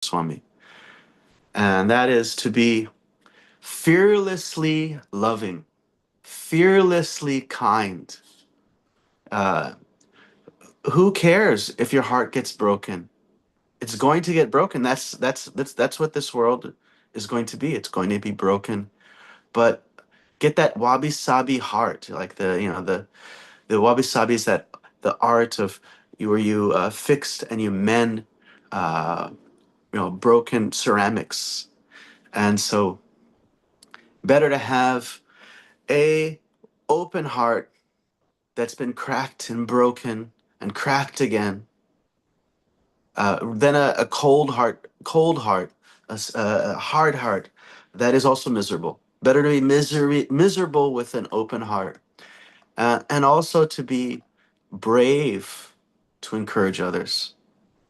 Swami. And that is to be fearlessly loving, fearlessly kind. Uh, who cares if your heart gets broken? It's going to get broken. That's what this world is going to be. It's going to be broken. But get that wabi sabi heart, like the wabi sabi is that the art of where you fixed and you mend uh, broken ceramics. And so better to have a open heart that's been cracked and broken and cracked again than a cold heart, a hard heart that is also miserable. Better to be miserable with an open heart, and also to be brave to encourage others.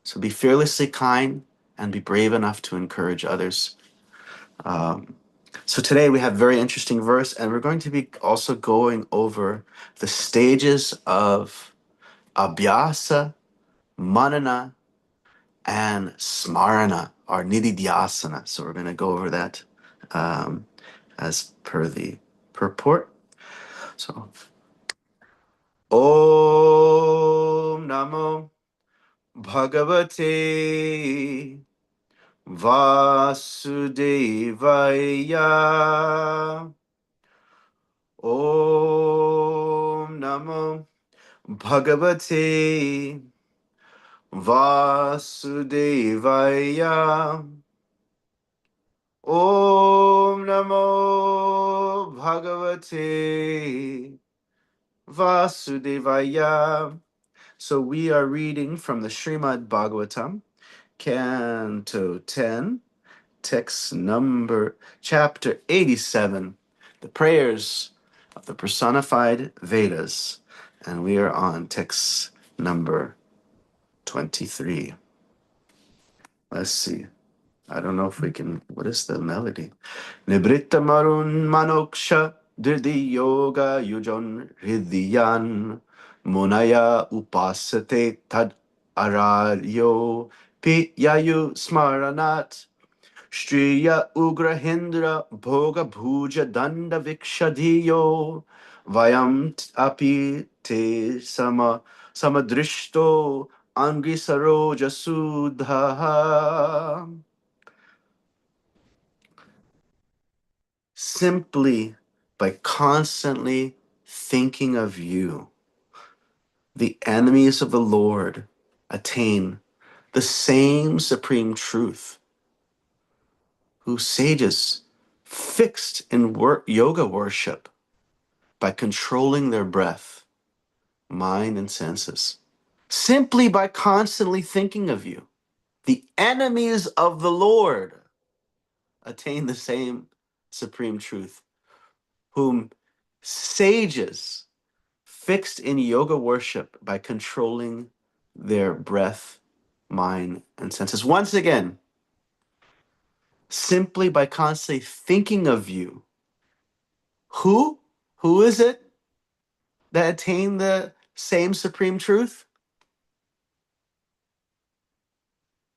So be fearlessly kind and be brave enough to encourage others. Um, so today we have a very interesting verse, and we're going to be also going over the stages of abhyasa, manana, and smarana, or nididhyasana. So we're going to go over that um, as per the purport. So, Om Namo Bhagavate Vasudevaya. Om Namo Bhagavate Vasudevaya. Om Namo Bhagavate Vasudevaya. So we are reading from the Srimad Bhagavatam, Canto 10, text number, chapter 87, the prayers of the personified Vedas. And we are on text number 23. Let's see. I don't know if we can, what is the melody? Nibritta marun manoksha dirdi yoga yujon hridyan munaya upasate tad araryo pi yayu smaranat Shriya Ugrahindra Bhoga Bhuja Danda Vikshadhiyo Vayam Api Te Samadrishto Angri Saroja Sudha. Simply by constantly thinking of you, the enemies of the Lord attain the same supreme truth, whose sages fixed in yoga worship by controlling their breath, mind, and senses. Simply by constantly thinking of you, the enemies of the Lord attain the same supreme truth, whom sages fixed in yoga worship by controlling their breath, mind, and senses. Once again, simply by constantly thinking of you, who is it that attain the same supreme truth?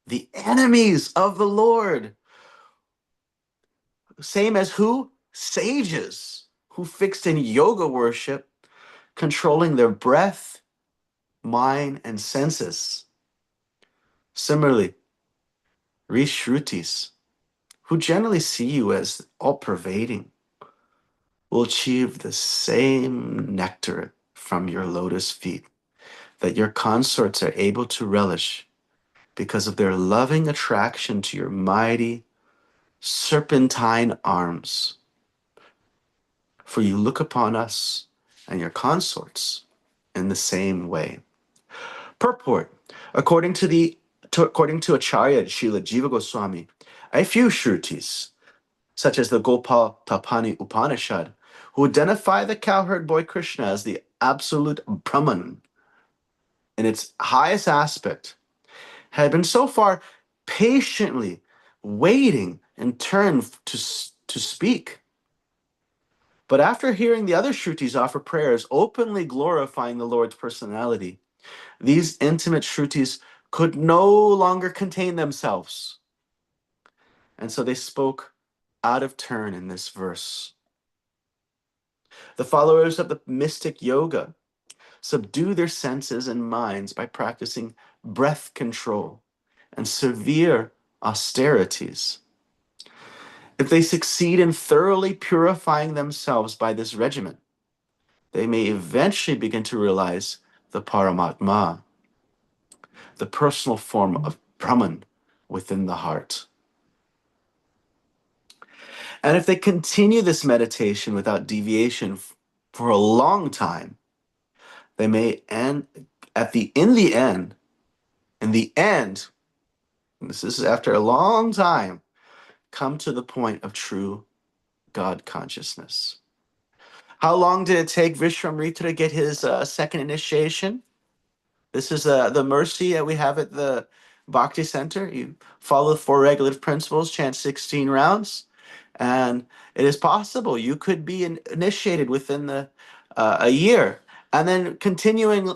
The enemies of the Lord. Same as who? Sages who fixed in yoga worship, controlling their breath, mind, and senses. Similarly, Rishrutis, who generally see you as all-pervading, will achieve the same nectar from your lotus feet that your consorts are able to relish because of their loving attraction to your mighty serpentine arms. For you look upon us and your consorts in the same way. Purport. According to Acharya Srila Jiva Goswami, a few Shrutis, such as the Gopal Tapani Upanishad, who identify the cowherd boy Krishna as the absolute Brahman in its highest aspect, had been so far patiently waiting in turn to speak. But after hearing the other Shrutis offer prayers openly glorifying the Lord's personality, these intimate Shrutis could no longer contain themselves. And so they spoke out of turn in this verse. The followers of the mystic yoga subdue their senses and minds by practicing breath control and severe austerities. If they succeed in thoroughly purifying themselves by this regimen, they may eventually begin to realize the Paramatma, the personal form of Brahman within the heart. And if they continue this meditation without deviation for a long time, they may end in the end, and this is after a long time, come to the point of true God consciousness. How long did it take Vishwamrita to get his second initiation? This is the mercy that we have at the Bhakti Center. You follow the four regulative principles, chant 16 rounds, and it is possible you could be initiated within a year. And then continuing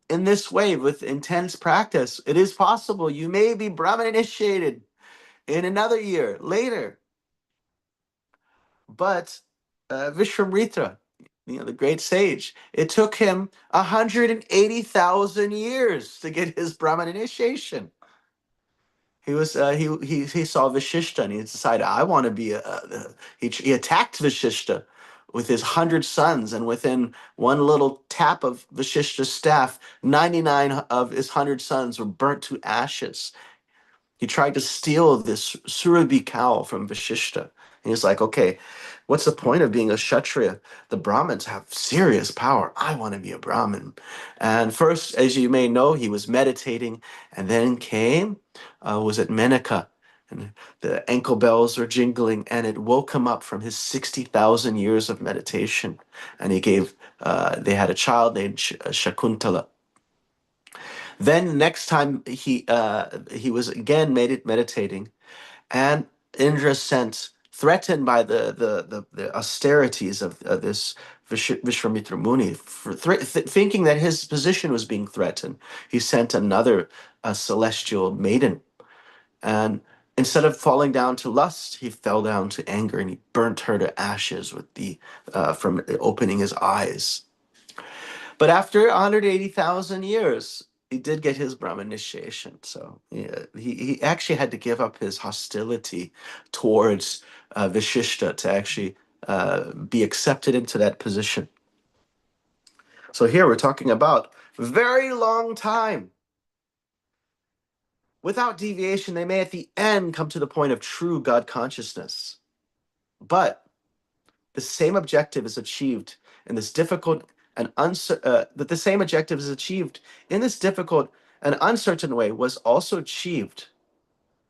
in this way with intense practice, it is possible you may be Brahman initiated in another year later. But Vishwamrita, the great sage, it took him 180,000 years to get his Brahman initiation. He was he saw Vashishta and he decided, I want to be he attacked Vashishta with his 100 sons, and within one little tap of Vashishta's staff, 99 of his 100 sons were burnt to ashes. He tried to steal this Surabhi cow from Vashishta. And he's like, okay, what's the point of being a Kshatriya? The Brahmins have serious power. I want to be a Brahmin. And first, as you may know, he was meditating, and then was it Menaka? And the ankle bells were jingling, and it woke him up from his 60,000 years of meditation. And they had a child named Shakuntala. Then next time he was again meditating, and Indra sent, threatened by the austerities of this Vishwamitra Muni, thinking that his position was being threatened, he sent another celestial maiden, and instead of falling down to lust, he fell down to anger, and he burnt her to ashes with from opening his eyes. But after 180,000 years, he did get his Brahman initiation. So yeah, he actually had to give up his hostility towards Vishishta to actually be accepted into that position. So here we're talking about very long time. Without deviation, they may at the end come to the point of true God consciousness. But the same objective is achieved in this difficult and that the same objective is achieved in this difficult and uncertain way was also achieved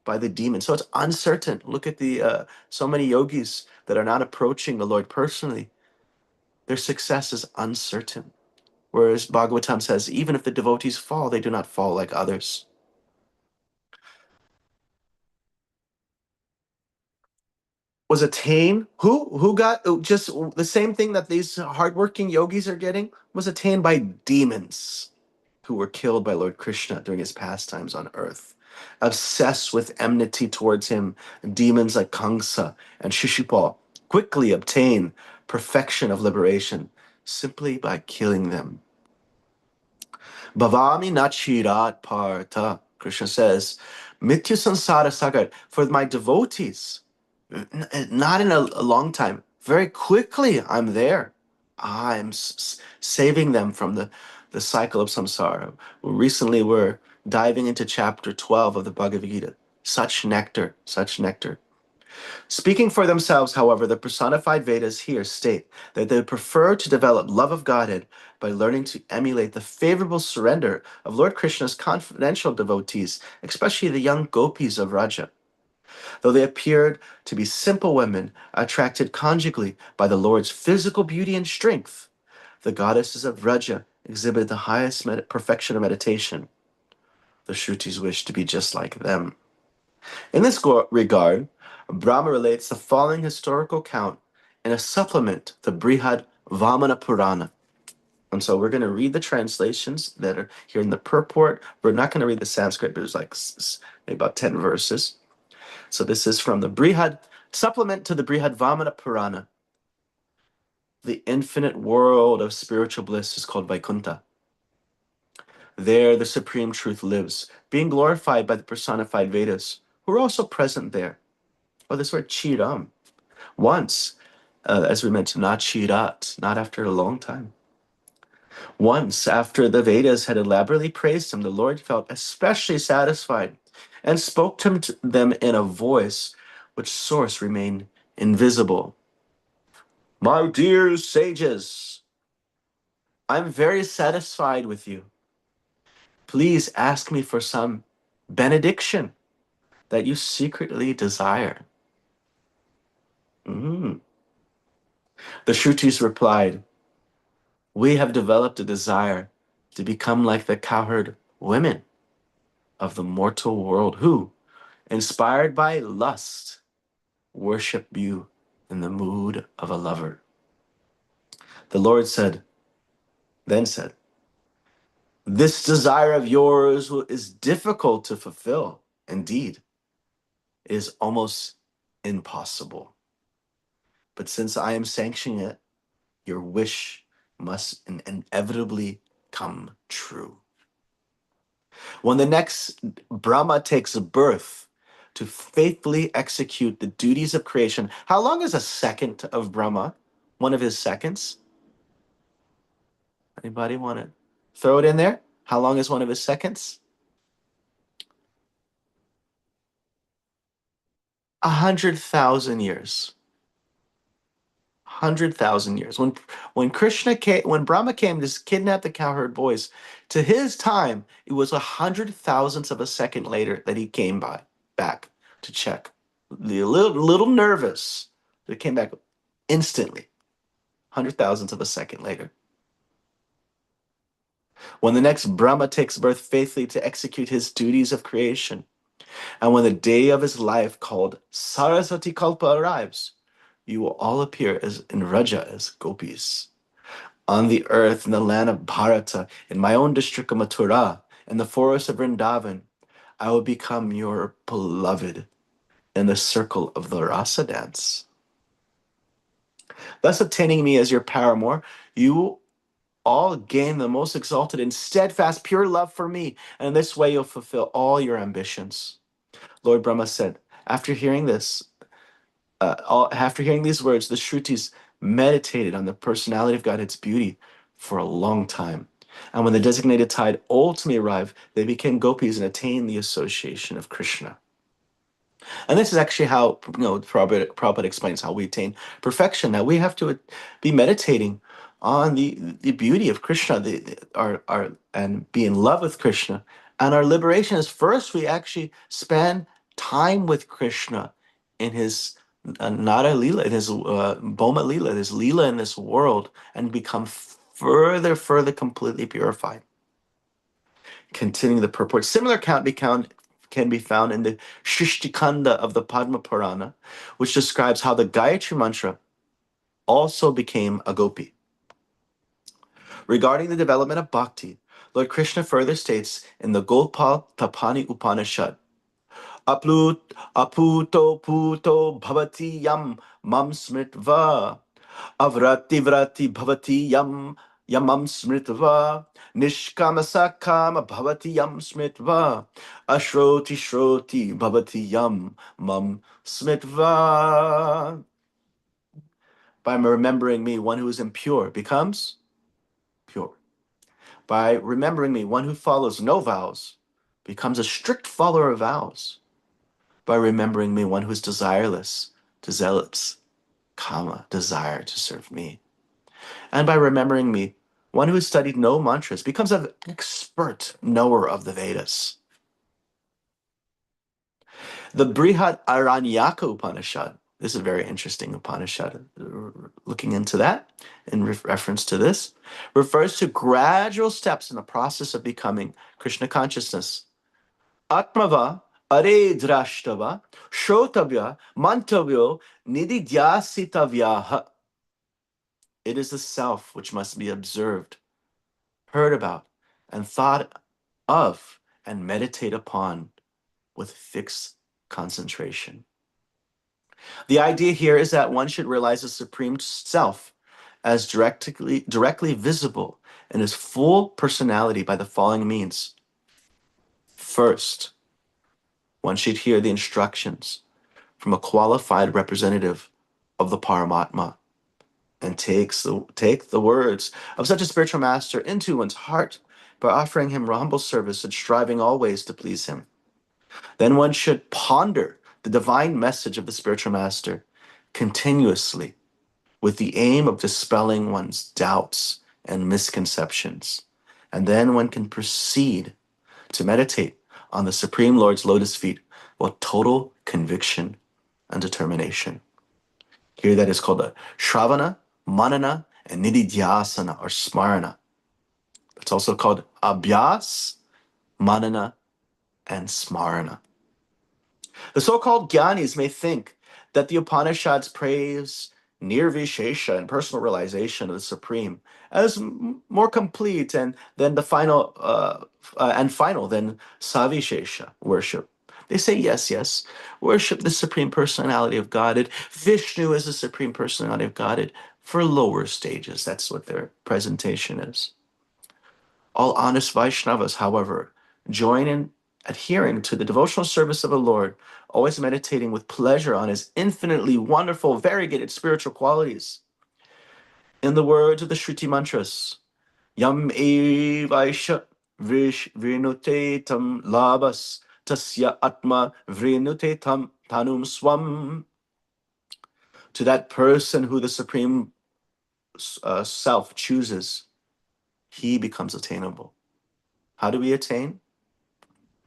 by the demon. So it's uncertain. Look at the so many yogis that are not approaching the Lord personally. Their success is uncertain. Whereas Bhagavatam says, even if the devotees fall, they do not fall like others. Was attained, who got just the same thing that these hardworking yogis are getting, was attained by demons who were killed by Lord Krishna during his pastimes on earth. Obsessed with enmity towards him, demons like Kamsa and Shishupal quickly obtain perfection of liberation simply by killing them. Bhavami nachirat partha, Krishna says, Mithya sansara sagar, for my devotees, not in a long time, very quickly I'm there. I'm saving them from the cycle of samsara. Recently, we're diving into chapter 12 of the Bhagavad Gita. Such nectar, such nectar. Speaking for themselves, however, the personified Vedas here state that they prefer to develop love of Godhead by learning to emulate the favorable surrender of Lord Krishna's confidential devotees, especially the young gopis of Raja. Though they appeared to be simple women attracted conjugally by the Lord's physical beauty and strength, the goddesses of Vraja exhibited the highest perfection of meditation. The Shrutis wish to be just like them. In this regard, Brahma relates the following historical account in a supplement to Brihad Vamana Purana. And so we're going to read the translations that are here in the purport. We're not going to read the Sanskrit, but there's like maybe about 10 verses. So this is from the Brihad supplement to the Brihad Vamana Purana. The infinite world of spiritual bliss is called Vaikuntha. There the supreme truth lives, being glorified by the personified Vedas, who are also present there. Oh, this word Chiram. Once, as we mentioned, not Chirat, not after a long time. Once, after the Vedas had elaborately praised him, the Lord felt especially satisfied and spoke to them in a voice which source remained invisible. My dear sages, I'm very satisfied with you. Please ask me for some benediction that you secretly desire. Mm. The Shrutis replied, we have developed a desire to become like the cowherd women of the mortal world who, inspired by lust, worship you in the mood of a lover. The Lord then said, this desire of yours is difficult to fulfill. Indeed, it is almost impossible. But since I am sanctioning it, your wish must inevitably come true. When the next Brahma takes birth to faithfully execute the duties of creation, how long is a second of Brahma? One of his seconds? Anybody want to throw it in there? How long is one of his seconds? 100,000 years. 100,000 years. When Krishna came, when Brahma came to kidnap the cowherd boys, to his time it was 100,000ths of a second later that he came back to check. The little nervous, but it came back instantly. 100,000ths of a second later. When the next Brahma takes birth faithfully to execute his duties of creation, and when the day of his life called Saraswati Kalpa arrives, you will all appear as in Raja as gopis. On the earth, in the land of Bharata, in my own district of Mathura, in the forest of Vrindavan, I will become your beloved in the circle of the rasa dance. Thus obtaining me as your paramour, you will all gain the most exalted and steadfast pure love for me, and in this way you'll fulfill all your ambitions. Lord Brahma said, after hearing this, after hearing these words, the Shrutis meditated on the personality of God, its beauty, for a long time. And when the designated tide ultimately arrived, they became gopis and attained the association of Krishna. And this is actually how, Prabhupada explains how we attain perfection, that we have to be meditating on the beauty of Krishna, and be in love with Krishna. And our liberation is first we actually spend time with Krishna in his Nara Leela, in his Boma Leela, his Leela in this world, and become further completely purified. Continuing the purport, similar account can be found in the Shrishtikanda of the Padma Purana, which describes how the Gayatri Mantra also became a gopi. Regarding the development of bhakti, Lord Krishna further states in the Gopal Tapani Upanishad, aputo puto bhavati yam mam smritva avrati vrati bhavati yamam smritva nishkamasakama bhavati yam smritva ashroti shroti bhavati yam mam smritva. By remembering me, one who is impure becomes pure. By remembering me, one who follows no vows becomes a strict follower of vows. By remembering me, one who is desireless develops kama, desire to serve me. And by remembering me, one who has studied no mantras becomes an expert knower of the Vedas. The Brihad Aranyaka Upanishad, this is a very interesting Upanishad, looking into that in reference to this, refers to gradual steps in the process of becoming Krishna consciousness. Atmava are drashtava shrotavya mantavyo nididhyasitavyaha. It is the self which must be observed, heard about, and thought of, and meditate upon with fixed concentration. The idea here is that one should realize the Supreme Self as directly visible in his full personality by the following means. First, one should hear the instructions from a qualified representative of the Paramatma and take the words of such a spiritual master into one's heart by offering him humble service and striving always to please him. Then one should ponder the divine message of the spiritual master continuously with the aim of dispelling one's doubts and misconceptions. And then one can proceed to meditate on the Supreme Lord's lotus feet with total conviction and determination. Here that is called a Shravana, Manana, and Nididhyasana or Smarana. It's also called Abhyas, Manana, and Smarana. The so-called Gyanis may think that the Upanishads praise nirvishesha and personal realization of the Supreme as more complete and than the final than savishesha worship. They say yes, worship the Supreme Personality of Godhead. Vishnu is the Supreme Personality of Godhead for lower stages. That's what their presentation is. All honest Vaishnavas, however, join in adhering to the devotional service of the Lord, always meditating with pleasure on his infinitely wonderful, variegated spiritual qualities. In the words of the Shruti mantras, Yam evaisha vrinute tam labas tasya atma vrinute tam tanum swam. To that person who the Supreme Self chooses, he becomes attainable. How do we attain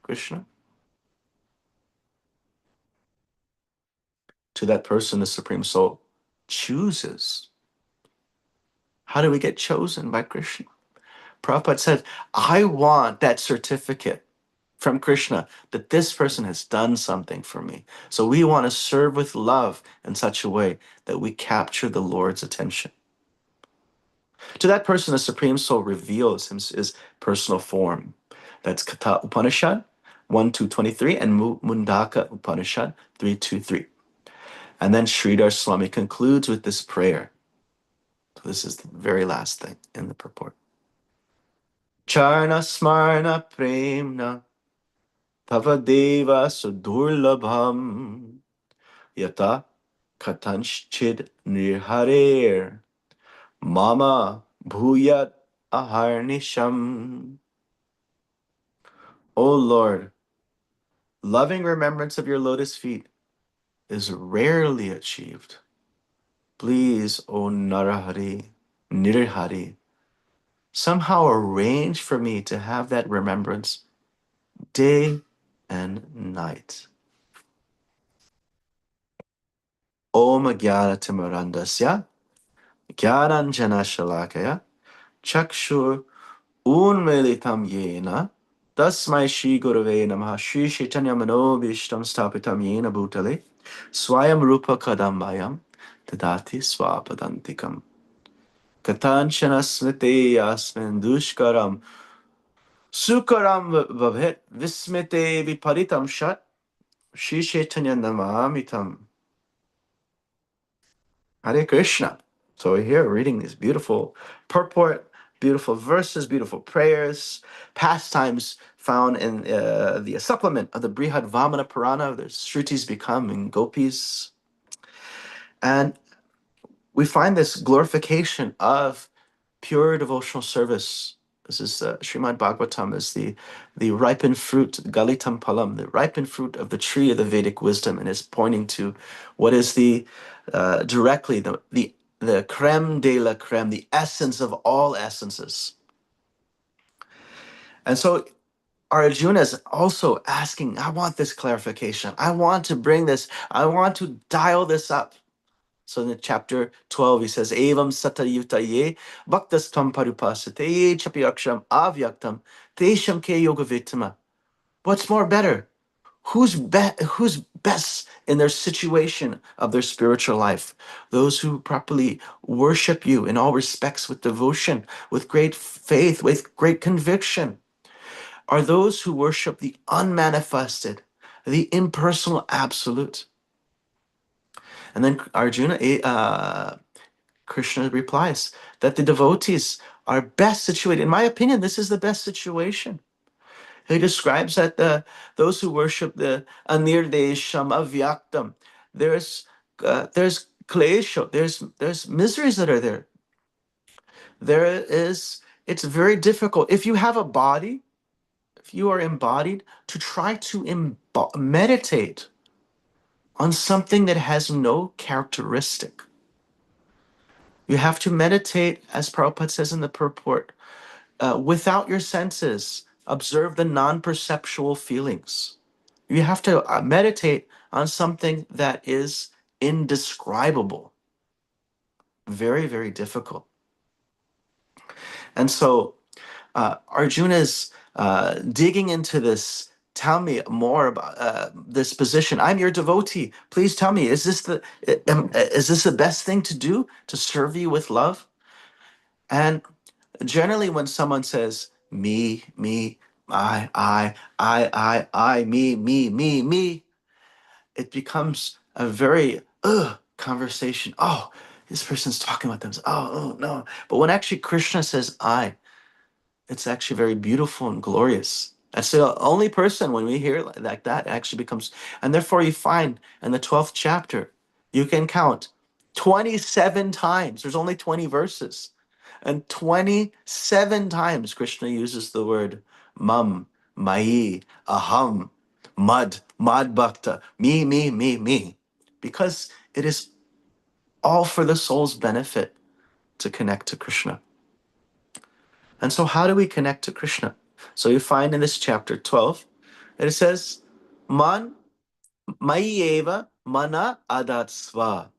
Krishna? To that person the Supreme Soul chooses. How do we get chosen by Krishna? Prabhupada said, I want that certificate from Krishna that this person has done something for me. So we want to serve with love in such a way that we capture the Lord's attention. To that person, the Supreme Soul reveals his personal form. That's Katha Upanishad 1:223 and Mundaka Upanishad 3:2-3. And then Sridhar Swami concludes with this prayer. So this is the very last thing in the purport. Charna smarna premna tavadeva sudurlabham yata katanchid nirharer mama bhuyat aharnisham. O Lord, loving remembrance of your lotus feet is rarely achieved. Please, O Narahari, Nirhari, somehow arrange for me to have that remembrance day and night. Om Jnana Timarandasya Jnananjana Shalakaya Chakshur Unmilitam Yena Tasmai Shri Gurave Namaha Shri Chaitanya Manobishtam Stapitam Yena Bhutale Swayam Rupa Kadambayam Tadati Swapadantikam Katanchana Smriti Yasmin Dushkaram Sukaram Vabhet Vismite Viparitam Shat Shri Chaitanya Namamitam. Hare Krishna. So we're here reading these beautiful purport, beautiful verses, beautiful prayers, pastimes found in the supplement of the Brihad Vamana Purana. The Shrutis becoming gopis. And we find this glorification of pure devotional service. This is Srimad Bhagavatam is the ripened fruit, Galitam Palam, the ripened fruit of the tree of the Vedic wisdom, and is pointing to what is directly the creme de la creme, the essence of all essences. And so our Arjuna is also asking, I want this clarification. I want to bring this, I want to dial this up. So in chapter 12, he says, Evam satayutaye bhaktas tam parupasate chapi aksham avyaktam tesham ke yoga vittama. What's more better? Who's best in their situation of their spiritual life? Those who properly worship you in all respects with devotion, with great faith, with great conviction, are those who worship the unmanifested, the impersonal absolute. And then Arjuna, Krishna replies that the devotees are best situated. In my opinion, this is the best situation. He describes that those who worship the anirdesham avyaktam, there's klesha, there's miseries that are there. It's very difficult. If you have a body, if you are embodied, to try to meditate on something that has no characteristic. You have to meditate, as Prabhupada says in the purport, without your senses. Observe the non-perceptual feelings. You have to meditate on something that is indescribable. Very, very difficult. And so Arjuna's digging into this. Tell me more about this position. I'm your devotee. Please tell me, is this the best thing to do to serve you with love? And generally, when someone says me, me, it becomes a very conversation. Oh, this person's talking about themselves. Oh no. But when actually Krishna says I, it's actually very beautiful and glorious. That's the only person when we hear like that actually becomes, and therefore you find in the 12th chapter, you can count 27 times. There's only 20 verses. And 27 times Krishna uses the word mam, mai, aham, mad bhakta, me. Because it is all for the soul's benefit to connect to Krishna. And so, how do we connect to Krishna? So, you find in this chapter 12, that it says, Man Mayeva Mana Adatsva.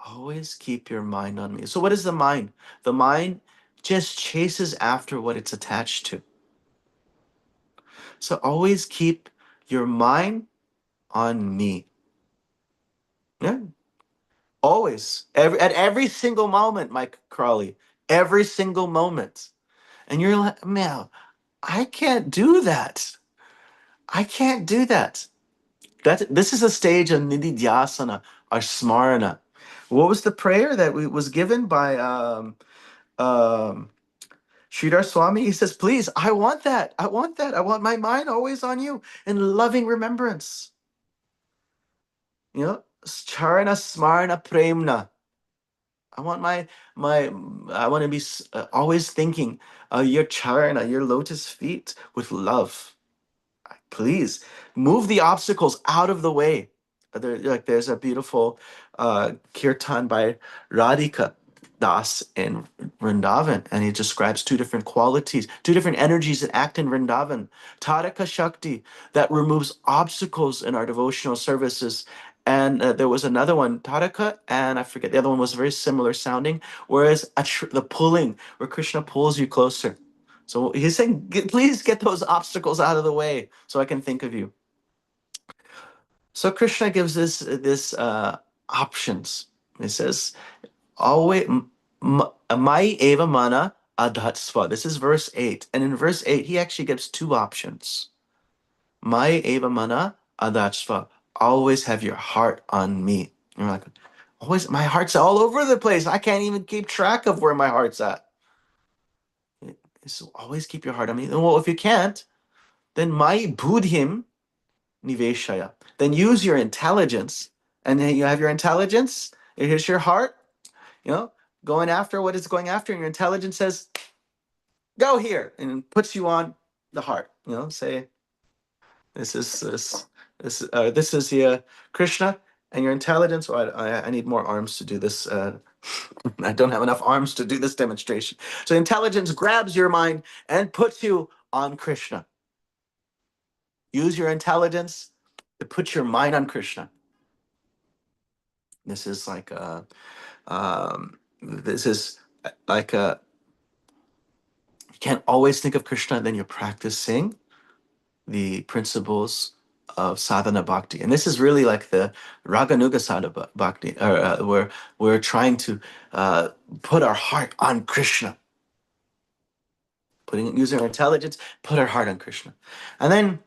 Always keep your mind on me. So, what is the mind? The mind just chases after what it's attached to. So, always keep your mind on me. Yeah. Always. At every single moment, Mike Crawley. Every single moment. And you're like, man, I can't do that. I can't do that. This is a stage of nididhyasana or smarana. What was the prayer that was given by um, Sridhar Swami? He says, please, I want that. I want that. I want my mind always on you in loving remembrance. You know, charana smarana premna. I want I want to be always thinking your charana, your lotus feet with love. Please move the obstacles out of the way. There's a beautiful kirtan by Radhika Das in Vrindavan, and he describes two different qualities, two different energies that act in Vrindavan. Taraka Shakti, that removes obstacles in our devotional services. And there was another one, Taraka, and I forget, the other one was very similar sounding, whereas the pulling, where Krishna pulls you closer. So he's saying, please get those obstacles out of the way so I can think of you. So Krishna gives this options. He says, always, mai eva mana adhatsva. This is verse 8. And in verse 8, he actually gives two options. Mai eva mana adhatsva. Always have your heart on me. You're like, always, my heart's all over the place. I can't even keep track of where my heart's at. So always keep your heart on me. Well, if you can't, then my budhim niveshaya. Then use your intelligence, and then you have your intelligence. Here's your heart, going after what it's going after, and your intelligence says, "Go here," and puts you on the heart. Say, "This is the Krishna," and your intelligence. Oh, I need more arms to do this. I don't have enough arms to do this demonstration. So intelligence grabs your mind and puts you on Krishna. Use your intelligence to put your mind on Krishna. This is like you can't always think of Krishna, then you're practicing the principles of sadhana bhakti. And this is really like the Raganuga sadhana bhakti, where we're trying to put our heart on Krishna. Using our intelligence, put our heart on Krishna. And then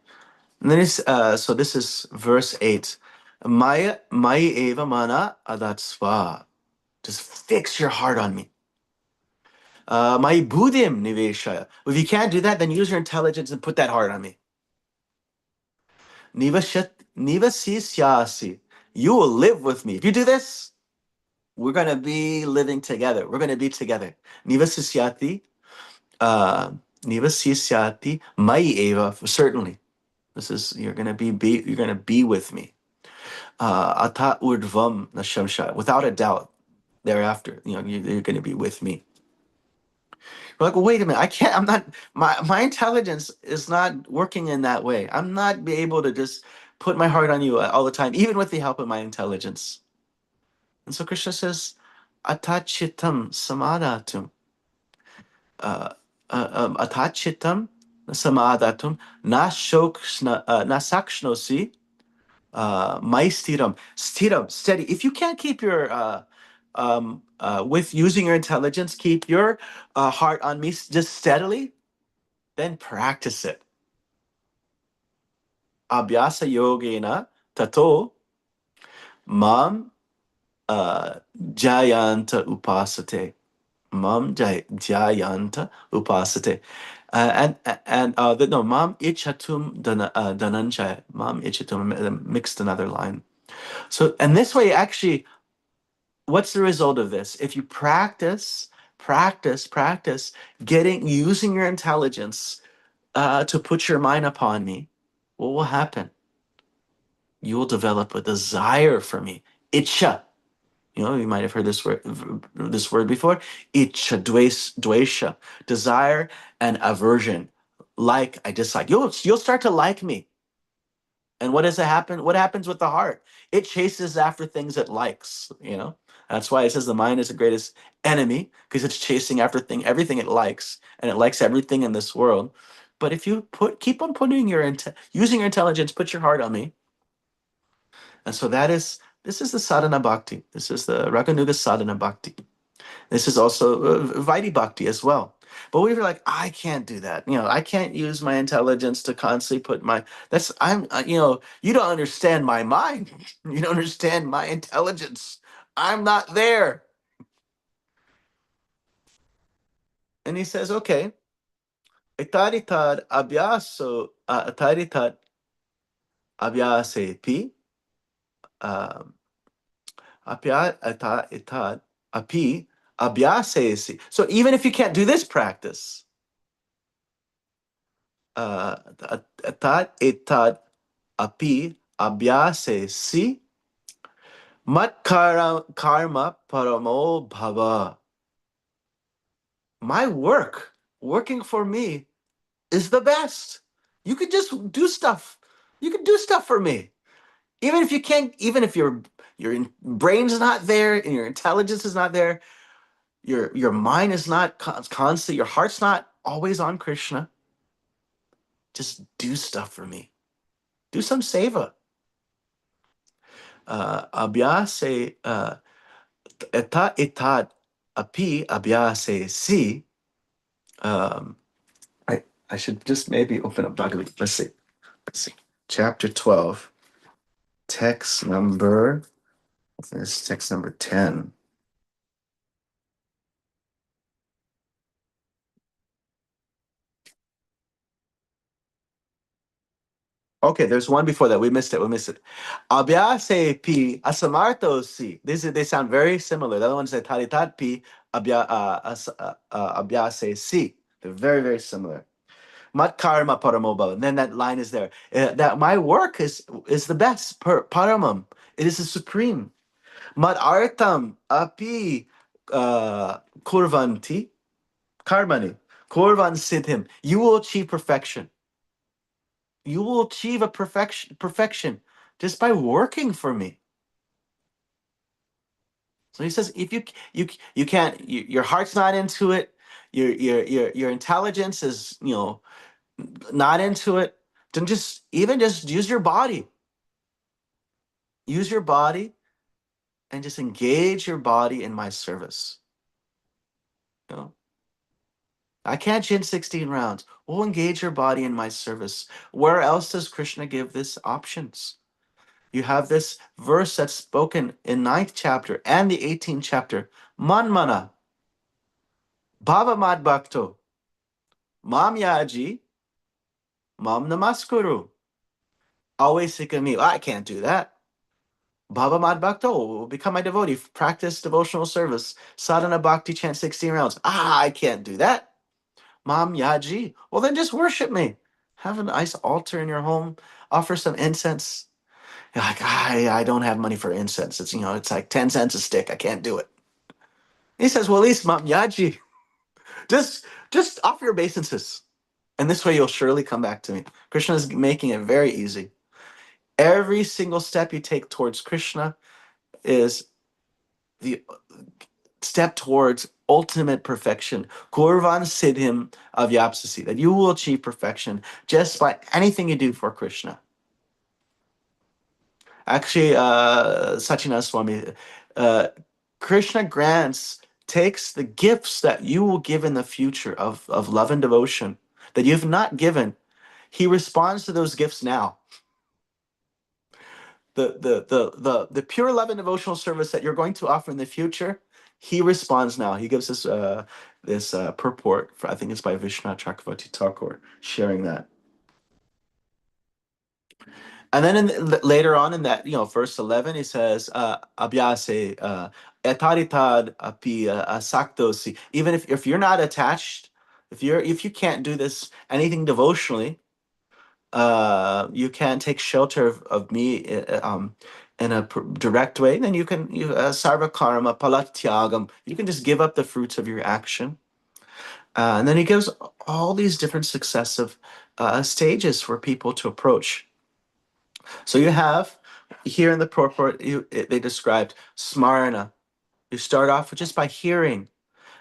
And then so this is verse 8. Maya eva mana adatsva. Just fix your heart on me. Maya buddhim niveshaya. If you can't do that, then use your intelligence and put that heart on me. Nivasisyasi. You will live with me. If you do this, we're going to be living together. We're going to be together. Nivasisyati. Uh, Nivasisyati. Mai eva. Certainly. This is, you're going to be with me. Ata urdvam nashamsha. Without a doubt, thereafter, you're going to be with me. We're like, well, wait a minute. I can't. I'm not. My intelligence is not working in that way. I'm not be able to just put my heart on you all the time, even with the help of my intelligence. And so Krishna says, "Atachitam samadatum, atachitam samadatum, nasakshnosi, my stiram, steady. If you can't keep your with using your intelligence, keep your heart on me just steadily, then practice it. Abhyasa yogena tato mam jayanta upasate. Mam jayanta upasate. No, mam ichatum dananjaya. Mam ichatum, mixed another line. So, and this way, actually, what's the result of this? If you practice using your intelligence to put your mind upon me, what will happen? You will develop a desire for me. Itcha. You might have heard this word before. Itcha, dvesha, desire and aversion. Like, I dislike. You'll start to like me. And what does it happen? What happens with the heart? It chases after things it likes. That's why it says the mind is the greatest enemy, because it's chasing after everything it likes, and it likes everything in this world. But if you keep on putting using your intelligence, put your heart on me. And so this is the sadhana bhakti. This is the Raganuga sadhana bhakti. This is also Vaidhi bhakti as well. But we were like, I can't do that. I can't use my intelligence to constantly you don't understand my mind. You don't understand my intelligence. I'm not there. And he says, okay, itaritar abhyaso, itaritar abhyasepi, um, itad api abhyasesi. So even if you can't do this practice, tat etad api abhyasesi mat karma paramo bhava. My working for me, is the best. You could just do stuff. You could do stuff for me. Even if you can't, even if your brain's not there and your intelligence is not there, your mind is not constant, your heart's not always on Krishna. Just do stuff for me. Do some seva. Abhyase eta etat api abhyase si. Um, I should just maybe open up Bhagavad. Let's see. Chapter 12. Text number. This is text number 10. Okay, there's one before that. We missed it. Abhyase pi asamarto si. They sound very similar. The other one said taritat pi abhyase si. They're very, very similar. Mat karma paramobha. And then that line is there. That my work is the best. Paramam. It is the supreme. Mat artam api kurvanti. Karmani. Kurvan siddhim. You will achieve perfection. You will achieve a perfection just by working for me. So he says, if you can't, your heart's not into it, your intelligence is not into it, then just use your body. Use your body and just engage your body in my service. You know, I can't chant 16 rounds. Well, engage your body in my service. Where else does Krishna give this options? You have this verse that's spoken in 9th chapter and the 18th chapter. Manmana, bhava mad bhakto, mam yaji, mam namaskuru. Always think of me. I can't do that. Bhava mad bhakto, become my devotee, practice devotional service. Sadhana bhakti, chant 16 rounds. I can't do that. Mam yaji. Well, then just worship me. Have a nice altar in your home. Offer some incense. You're like, I don't have money for incense. It's like 10 cents a stick. I can't do it. He says, well, at least Mam yaji. Just offer your obeisances. And this way you'll surely come back to me. Krishna is making it very easy. Every single step you take towards Krishna is the step towards ultimate perfection. Kurvan siddhim avyapsasi, that you will achieve perfection just by anything you do for Krishna. Actually, Sachinath Swami, uh, Krishna takes the gifts that you will give in the future of love and devotion that you have not given. He responds to those gifts now. The pure love and devotional service that you're going to offer in the future, he responds now. He gives us this purport. I think it's by Vishnu Chakravarti Thakur sharing that. And then later on in that, verse 11, he says, "Abhyase etaritad api asaktosi." Even if you're not attached, if you can't do this anything devotionally, you can't take shelter of me in a direct way, then you can sarva karma palatyagam. You can just give up the fruits of your action. And then he gives all these different successive stages for people to approach. So you have here in the purport, they described smarana. You start off just by hearing.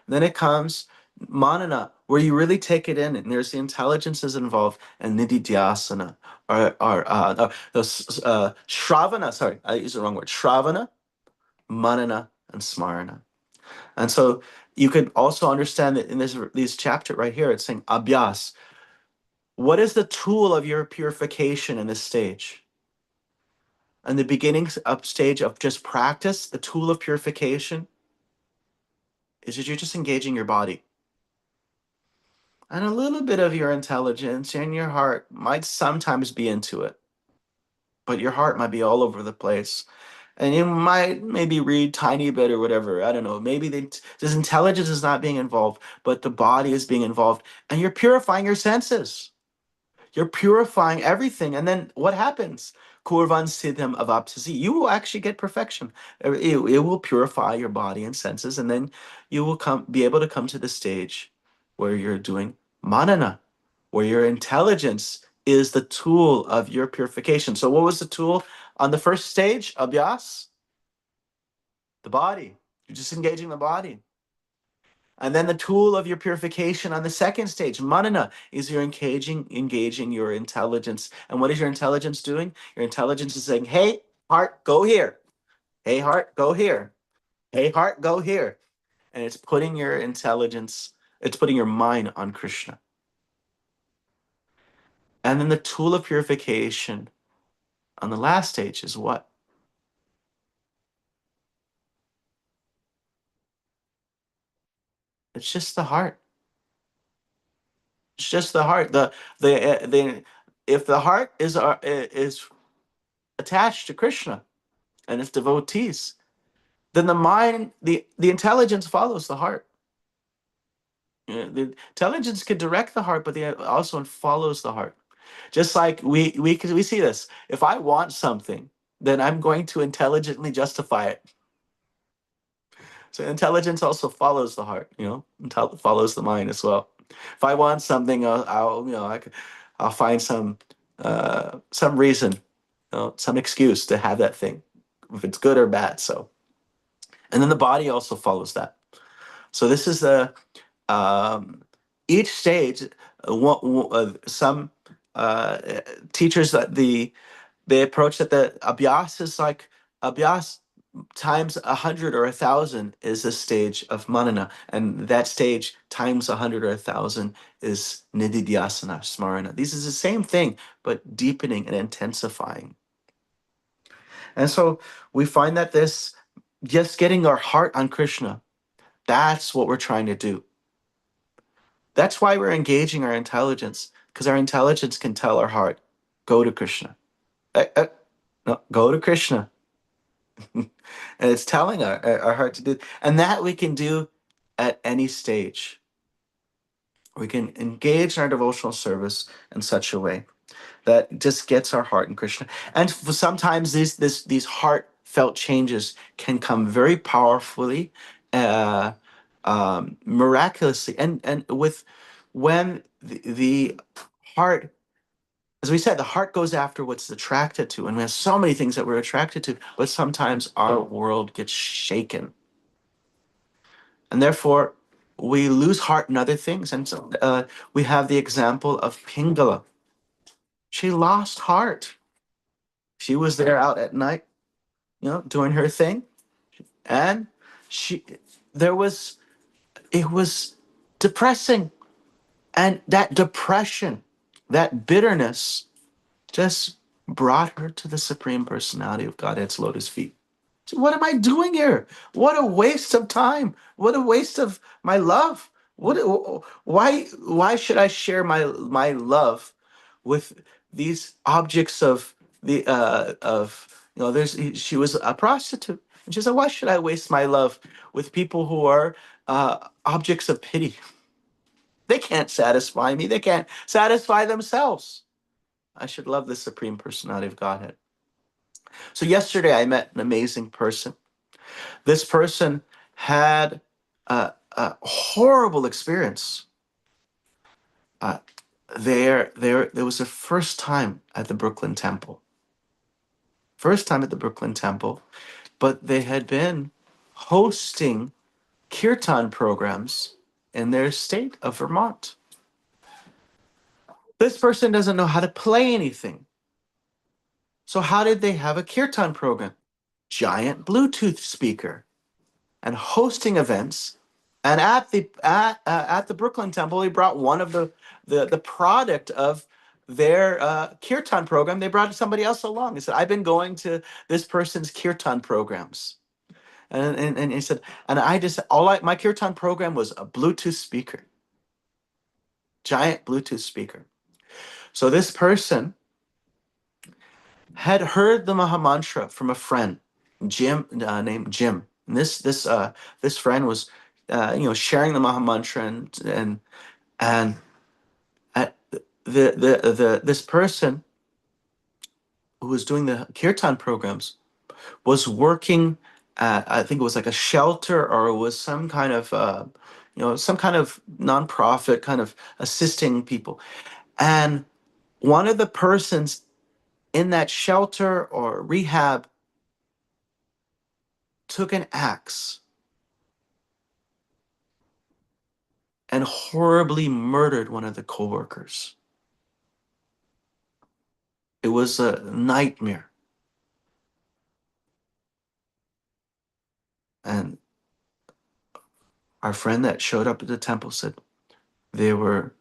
Then it comes manana, where you really take it in, and there's the intelligences involved, and nididhyasana, shravana. Sorry, I used the wrong word. Shravana, manana, and smarana. And so you could also understand that in this chapter right here, it's saying abhyas. What is the tool of your purification in this stage? And the beginning up stage of just practice, the tool of purification is that you're just engaging your body. And a little bit of your intelligence and your heart might sometimes be into it, but your heart might be all over the place. And you might maybe read tiny bit or whatever. I don't know. Maybe this intelligence is not being involved, but the body is being involved. And you're purifying your senses. You're purifying everything. And then what happens? Kurvan siddham avaptasi. You will actually get perfection. It will purify your body and senses. And then you will be able to come to the stage where you're doing manana, where your intelligence is the tool of your purification. So what was the tool on the first stage? Abhyas? The body. You're just engaging the body. And then the tool of your purification on the second stage, manana, is you're engaging your intelligence. And what is your intelligence doing? Your intelligence is saying, hey, heart, go here. Hey, heart, go here. Hey, heart, go here. And it's putting your intelligence, it's putting your mind on Krishna. And then the tool of purification on the last stage is what? It's just the heart. It's just the heart. The if the heart is attached to Krishna and its devotees, then the mind, the intelligence follows the heart. The intelligence can direct the heart, but it also follows the heart. Just like we see this. If I want something, then I'm going to intelligently justify it. So intelligence also follows the heart, follows the mind as well. If I want something, I'll find some reason, some excuse to have that thing, if it's good or bad. So, and then the body also follows that. So this is each stage. Some teachers that they approach that the abhyas is like abhyas times 100 or 1,000 is a stage of manana, and that stage times 100 or 1,000 is nididhyasana, smarana. This is the same thing, but deepening and intensifying. And so we find that this, just getting our heart on Krishna, that's what we're trying to do. That's why we're engaging our intelligence, because our intelligence can tell our heart, go to Krishna. No, go to Krishna. And it's telling our heart to do. And that we can do at any stage. We can engage in our devotional service in such a way that just gets our heart in Krishna. And sometimes these heartfelt changes can come very powerfully, uh, miraculously, and with when the heart, as we said, the heart goes after what's attracted to, and we have so many things that we're attracted to, but sometimes our world gets shaken, and therefore we lose heart in other things. And so we have the example of Pingala. She lost heart. She was there out at night, doing her thing, and she there was it was depressing, and that depression, that bitterness, just brought her to the Supreme Personality of Godhead's lotus feet. So what am I doing here? What a waste of time! What a waste of my love! What? Why should I share my love with these objects of the of there's she was a prostitute, and she said, why should I waste my love with people who are objects of pity? They can't satisfy me. They can't satisfy themselves. I should love the Supreme Personality of Godhead. So yesterday I met an amazing person. This person had a horrible experience. Uh, there was a first time at the Brooklyn Temple. First time at the Brooklyn Temple, but they had been hosting kirtan programs in their state of Vermont. This person doesn't know how to play anything. So how did they have a kirtan program? Giant Bluetooth speaker and hosting events. And at the Brooklyn Temple, he brought one of the product of their kirtan program. They brought somebody else along. He said, "I've been going to this person's kirtan programs," and he said, "And I just my kirtan program was a Bluetooth speaker, giant Bluetooth speaker." So this person had heard the Mahamantra from a friend, Jim, named Jim. And this friend was, sharing the Mahamantra, and at this person who was doing the kirtan programs was working at, I think it was like a shelter, or it was some kind of some kind of nonprofit, kind of assisting people. And one of the persons in that shelter or rehab took an axe and horribly murdered one of the coworkers. It was a nightmare. And our friend that showed up at the temple said they were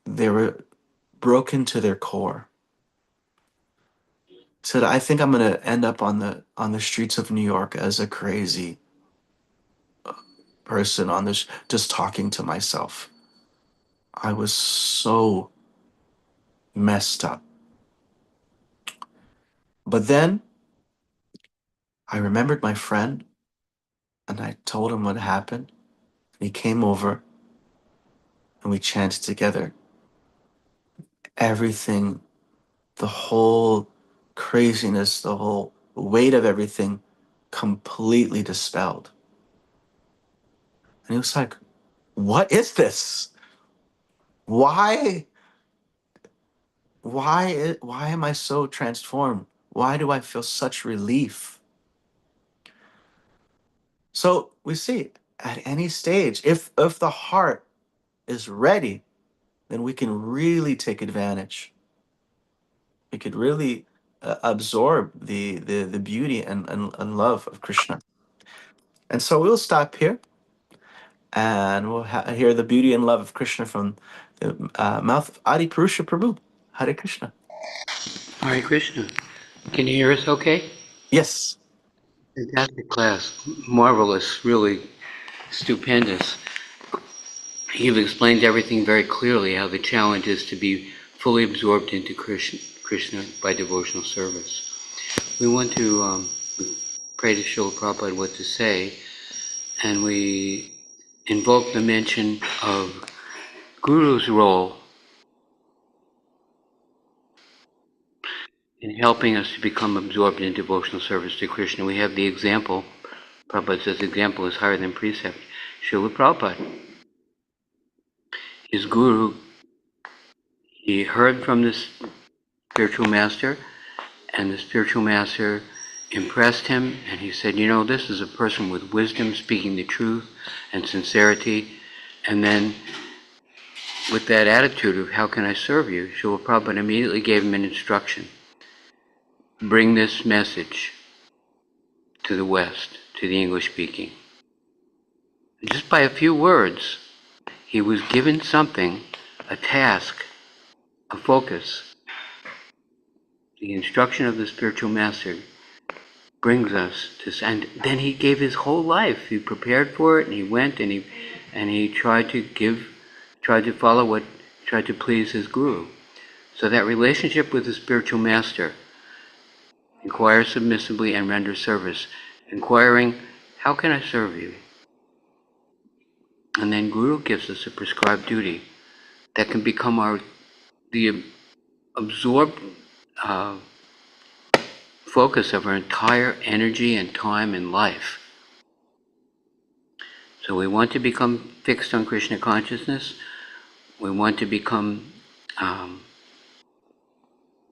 they were broken to their core. Said, I think I'm gonna end up on the streets of New York as a crazy person on this, just talking to myself. I was so messed up. But then I remembered my friend, and I told him what happened. And he came over and we chanted together. Everything, the whole craziness, the whole weight of everything completely dispelled. And he was like, what is this? Why why am I so transformed? Why do I feel such relief? So we see at any stage, if the heart is ready, then we can really take advantage. We could really absorb the beauty and love of Krishna. And so we'll stop here, and we'll hear the beauty and love of Krishna from the mouth of Adi Purusha Prabhu. Hare Krishna. Hare Krishna. Can you hear us okay? Yes. Fantastic class. Marvelous. Really stupendous. You've explained everything very clearly, how the challenge is to be fully absorbed into Krishna by devotional service. We want to pray to Srila Prabhupada what to say, and we invoke the mention of Guru's role in helping us to become absorbed in devotional service to Krishna. We have the example, Prabhupada says example is higher than precept. Srila Prabhupada, his guru, he heard from this spiritual master, and the spiritual master impressed him, and he said, you know, this is a person with wisdom, speaking the truth and sincerity. And then with that attitude of how can I serve you, Srila Prabhupada immediately gave him an instruction. Bring this message to the West, to the English speaking. Just by a few words, he was given something, a task, a focus. The instruction of the spiritual master brings us to, and then he gave his whole life. He prepared for it, and he went, and he tried to follow what, tried to please his guru. So that relationship with the spiritual master, inquire submissively and render service, inquiring, how can I serve you? And then guru gives us a prescribed duty that can become the absorbed focus of our entire energy and time in life. So we want to become fixed on Krishna consciousness. We want to become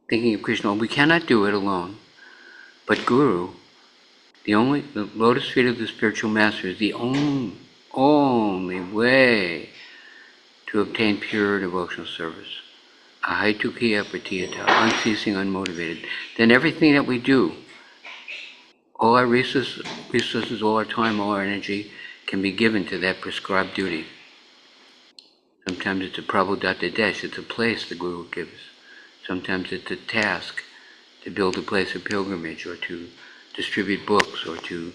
thinking of Krishna. We cannot do it alone. But Guru, the lotus feet of the spiritual master is the only way to obtain pure devotional service. Ahaitukiya pratiyata, unceasing, unmotivated. Then everything that we do, all our resources, all our time, all our energy, can be given to that prescribed duty. Sometimes it's a prabhudatta desh, it's a place the Guru gives. Sometimes it's a task to build a place of pilgrimage, or to distribute books, or to,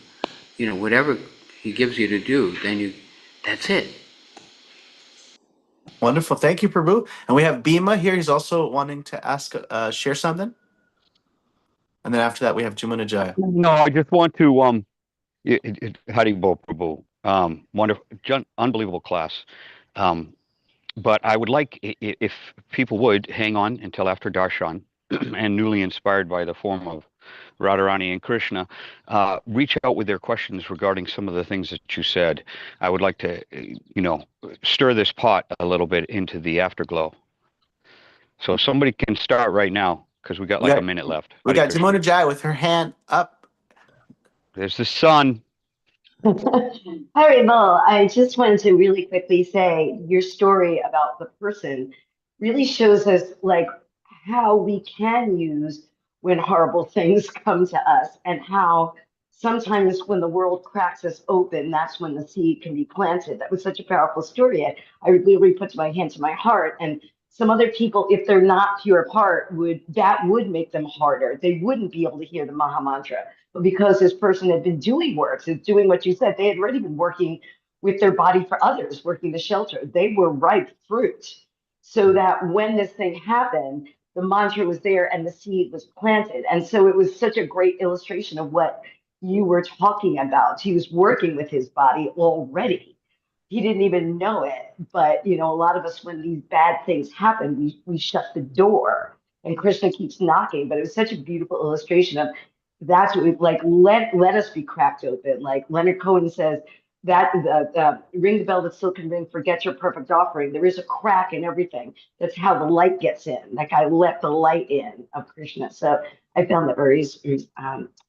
whatever he gives you to do, then that's it. Wonderful. Thank you, Prabhu. And we have Bhima here. He's also wanting to share something. And then after that, we have Jumuna Jaya. No, I just want to Haribol Prabhu, wonderful, unbelievable class. But I would like, if people would hang on until after darshan, and newly inspired by the form of Radharani and Krishna, reach out with their questions regarding some of the things that you said. I would like to, stir this pot a little bit into the afterglow. So if somebody can start right now, because we got a minute left. We got Jumuna Jaya with her hand up. There's the sun. Haribol, I just wanted to really quickly say your story about the person really shows us like how we can use when horrible things come to us, and how sometimes when the world cracks us open, that's when the seed can be planted. That was such a powerful story. I really put my hand to my heart. And some other people, if they're not pure of heart, would make them harder. They wouldn't be able to hear the Maha Mantra. But because this person had been doing works, doing what you said, they had already been working with their body for others, working the shelter. They were ripe fruit. So that when this thing happened, the mantra was there and the seed was planted. And so it was such a great illustration of what you were talking about. He was working with his body already. He didn't even know it. But, a lot of us, when these bad things happen, we shut the door, and Krishna keeps knocking. But it was such a beautiful illustration of that's what we like. Let us be cracked open. Like Leonard Cohen says, that ring the bell that still can ring, forget your perfect offering. There is a crack in everything. That's how the light gets in. Like I let the light in of Krishna. So I found that very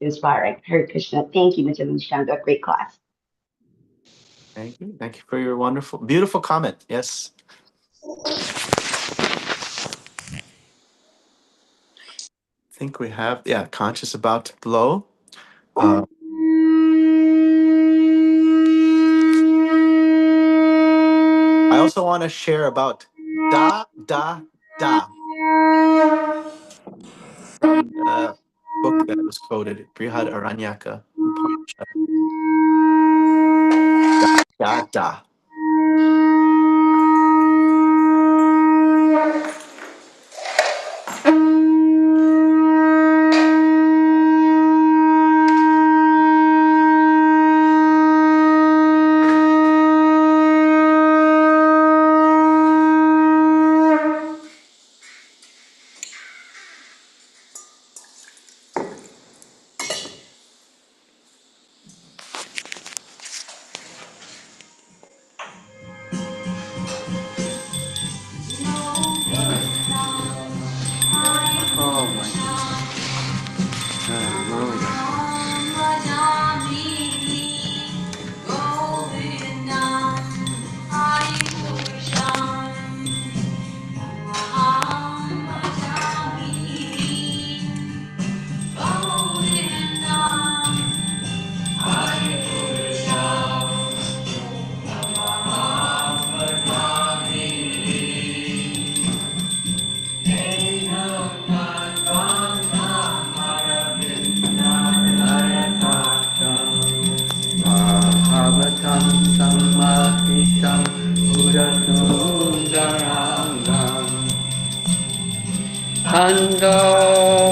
inspiring. Hare Krishna. Thank you, Nityananda Chandra. Great class. Thank you. Thank you for your wonderful, beautiful comment. Yes. think we have, yeah, conscious about to blow. I also want to share about da, da, da from the book that was quoted, Brihad Aranyaka, Upanishad. Da, da. Oh my God, really Bhagavatam Sammatisam Buddhasundarangam Kanda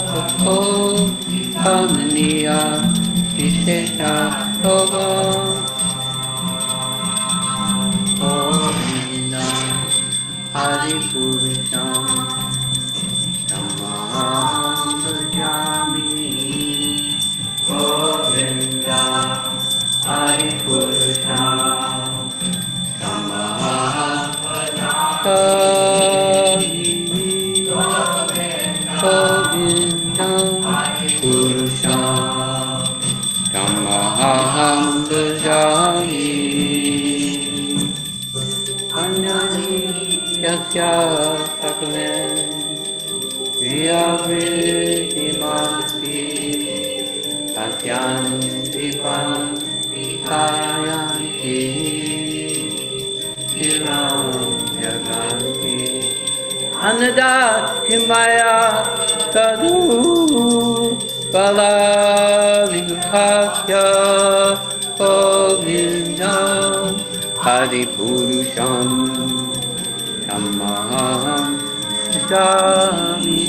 Papo Kamaniya Vishesha Toga Govinda Hari Purusham Tamaham Bhajami Govinda Hari Purusham Tamaham Bhajami Govinda Purusham Tamaham Bhajami Anjali Yasya Sakalam Vyavidimasti Satyanti Panikayanti Tiram Yaganti Anadat Himbaya Sadhu Bala Vikhasya Govindam Hari Purusham Tamaham Jami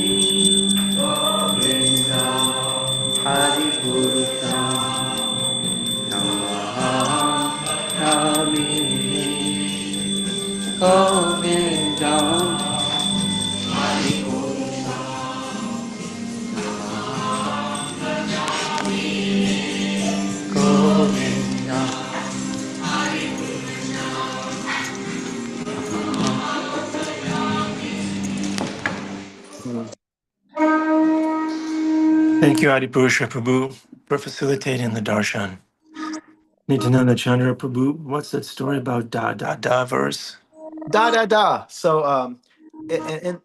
Govindam Hari Purusham Tamaham Jami Govindam Hari Govindam Thank you, Adipurusha Prabhu, for facilitating the darshan. Nityananda Chandra Prabhu, what's that story about da da da verse? Da, da, da. So, and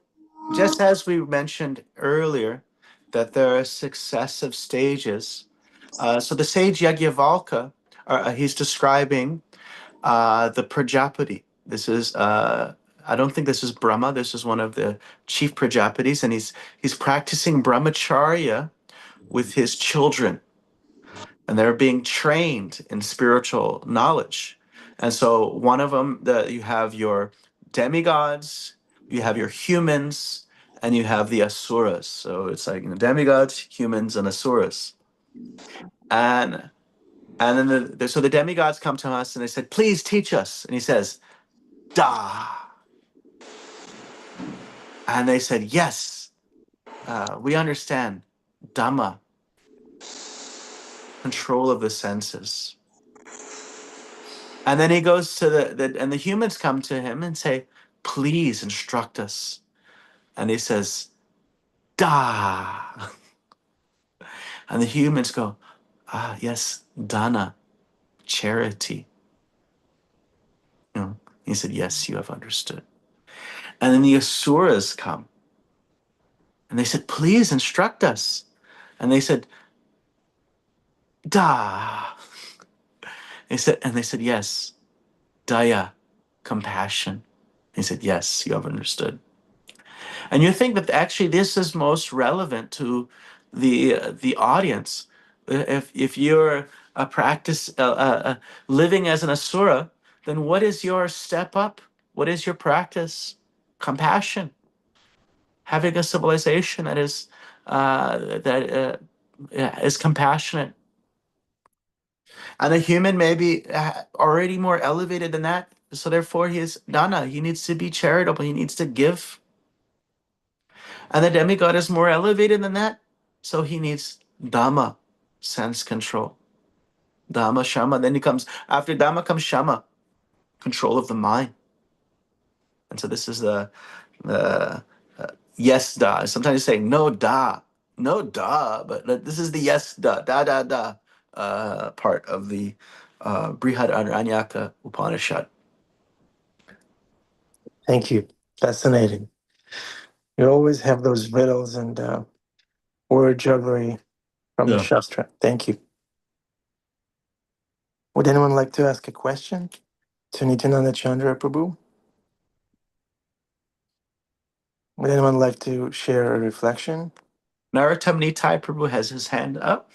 just as we mentioned earlier, that there are successive stages. So the sage Yajnavalkya, he's describing the Prajapati. This is I don't think this is Brahma. This is one of the chief Prajapatis, and he's practicing brahmacharya with his children, and they're being trained in spiritual knowledge. And so one of them, you have your demigods, you have your humans, and you have the asuras. So it's like, demigods, humans, and asuras. And then so the demigods come to us and they said, please teach us. And he says, da. And they said, yes, we understand Dhamma, control of the senses. And then he goes to and the humans come to him and say, please instruct us. And he says, da. And the humans go, yes, dana, charity. He said, yes, you have understood. And then the asuras come And they said, please instruct us. And they said, da. They said, yes, daya, compassion. He said, yes, you have understood. And you think that actually this is most relevant to the audience. If you're a practice living as an asura, then what is your step up? What is your practice? Compassion, having a civilization that is compassionate, and a human may be already more elevated than that. So therefore, he is dana. He needs to be charitable. He needs to give. And the demigod is more elevated than that. So he needs Dhamma, sense control. Dhamma, Shama. Then he comes, after Dhamma comes Shama, control of the mind. And so this is the yes da. Sometimes you say no da, no da, but this is the yes da, da part of the Brihad Aranyaka Upanishad. Thank you. Fascinating. You always have those riddles and word jugglery from the Yeah. Shastra. Thank you. Would anyone like to ask a question to Nityananda Chandra Prabhu? Would anyone like to share a reflection? Narottam Nitai Prabhu has his hand up.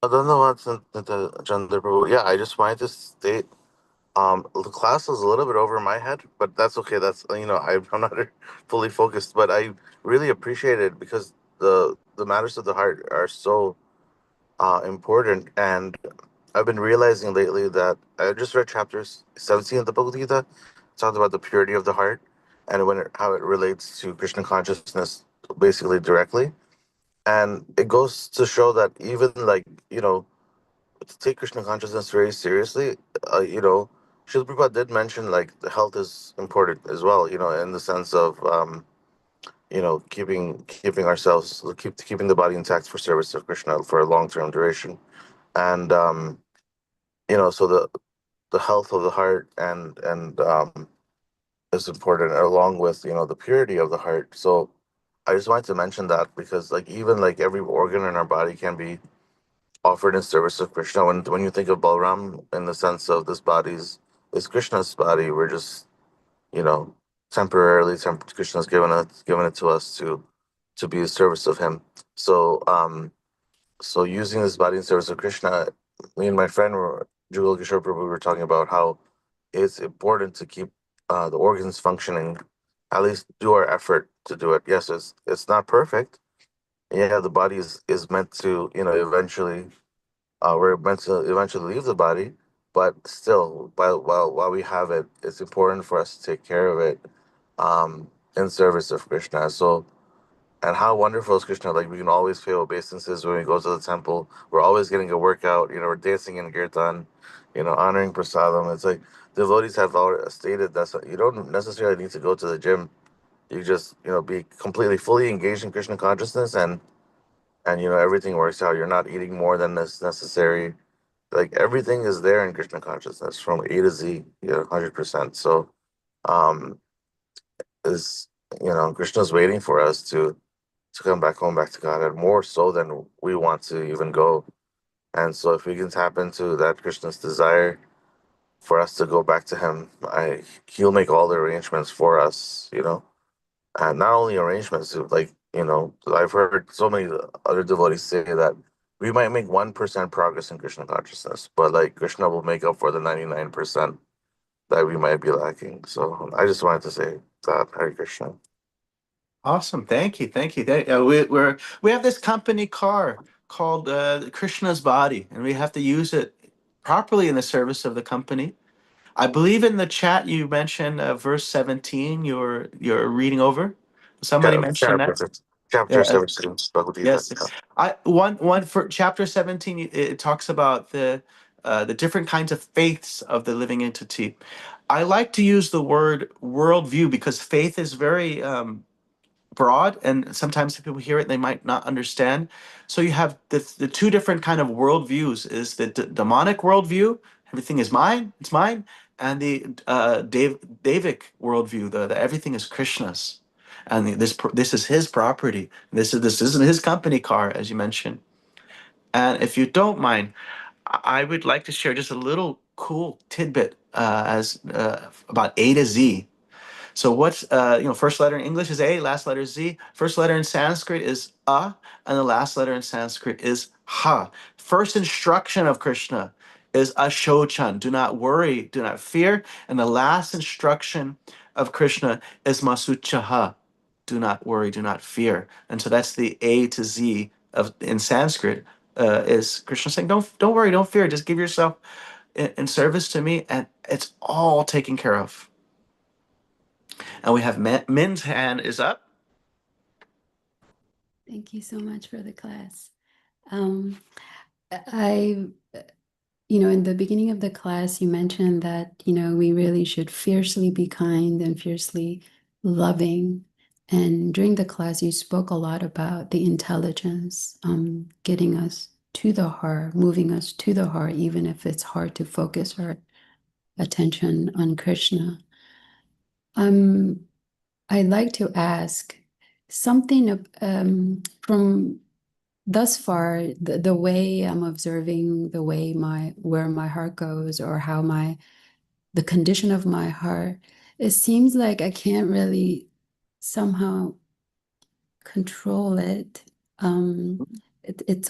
I don't know what's the gender, but yeah, I just wanted to state, the class is a little bit over my head, but that's okay. That's I'm not fully focused, but I really appreciate it because the matters of the heart are so important, and I've been realizing lately that I just read chapters 17 of the Bhagavad Gita. It talks about the purity of the heart and how it relates to Krishna consciousness basically directly, and it goes to show that even like to take Krishna consciousness very seriously, Srila Prabhupada did mention like the health is important as well, in the sense of keeping ourselves keeping the body intact for service of Krishna for a long term duration. And so the health of the heart and is important along with the purity of the heart. So I just wanted to mention that because like even like every organ in our body can be offered in service of Krishna. When you think of Balram in the sense of this body's is Krishna's body, we're just you know temporarily Krishna's given it to us to be a service of him. So so using this body in service of Krishna, me and my friend Jugal Kishore Prabhu were talking about how it's important to keep the organs functioning, at least do our effort to do it. Yes, it's not perfect. Yeah, the body is meant to eventually we're meant to eventually leave the body, but still, while we have it, it's important for us to take care of it in service of Krishna. So, and how wonderful is Krishna? Like we can always feel obeisances when we go to the temple. We're always getting a workout. We're dancing in kirtan, honoring prasadam. It's like devotees have already stated that you don't necessarily need to go to the gym. You just be completely fully engaged in Krishna consciousness and everything works out. You're not eating more than is necessary. Like everything is there in Krishna consciousness from A to Z, 100%. So um is Krishna's waiting for us to come back home, back to God, and more so than we want to even go. And so if we can tap into that Krishna's desire for us to go back to him, he'll make all the arrangements for us. And not only arrangements, like I've heard so many other devotees say that we might make 1% progress in Krishna consciousness, but like Krishna will make up for the 99% that we might be lacking. So I just wanted to say that. Hare Krishna. Awesome. Thank you. Thank you. We have this company car called Krishna's Body, and we have to use it properly in the service of the company. I believe in the chat you mentioned verse 17 you're reading over. Somebody mentioned that. Chapter Yeah, 17, Bhagavad Gita. yes. I one for chapter 17 it talks about the different kinds of faiths of the living entity. I like to use the word worldview because faith is very broad, and sometimes if people hear it they might not understand. So you have the two different kind of worldviews is the demonic worldview, everything is mine, it's mine, and the Devic worldview, the everything is Krishna's. and this is his property. This isn't his company car, as you mentioned. And if you don't mind, I would like to share just a little cool tidbit as about A to Z. So what's first letter in English is A, last letter is Z. First letter in Sanskrit is A, and the last letter in Sanskrit is Ha. First instruction of Krishna is Ashochan, do not worry, do not fear. And the last instruction of Krishna is Masuchaha, do not worry, do not fear. And so that's the A to Z of in Sanskrit. Is Krishna saying, don't worry, don't fear, just give yourself in service to me, and it's all taken care of. And we have Min's hand is up. Thank you so much for the class. I, in the beginning of the class, you mentioned that, we really should fiercely be kind and fiercely loving. And during the class, you spoke a lot about the intelligence, getting us to the heart, moving us to the heart, even if it's hard to focus our attention on Krishna. I'd like to ask something from thus far, the way I'm observing the way where my heart goes, or how the condition of my heart, it seems like I can't really somehow control it. It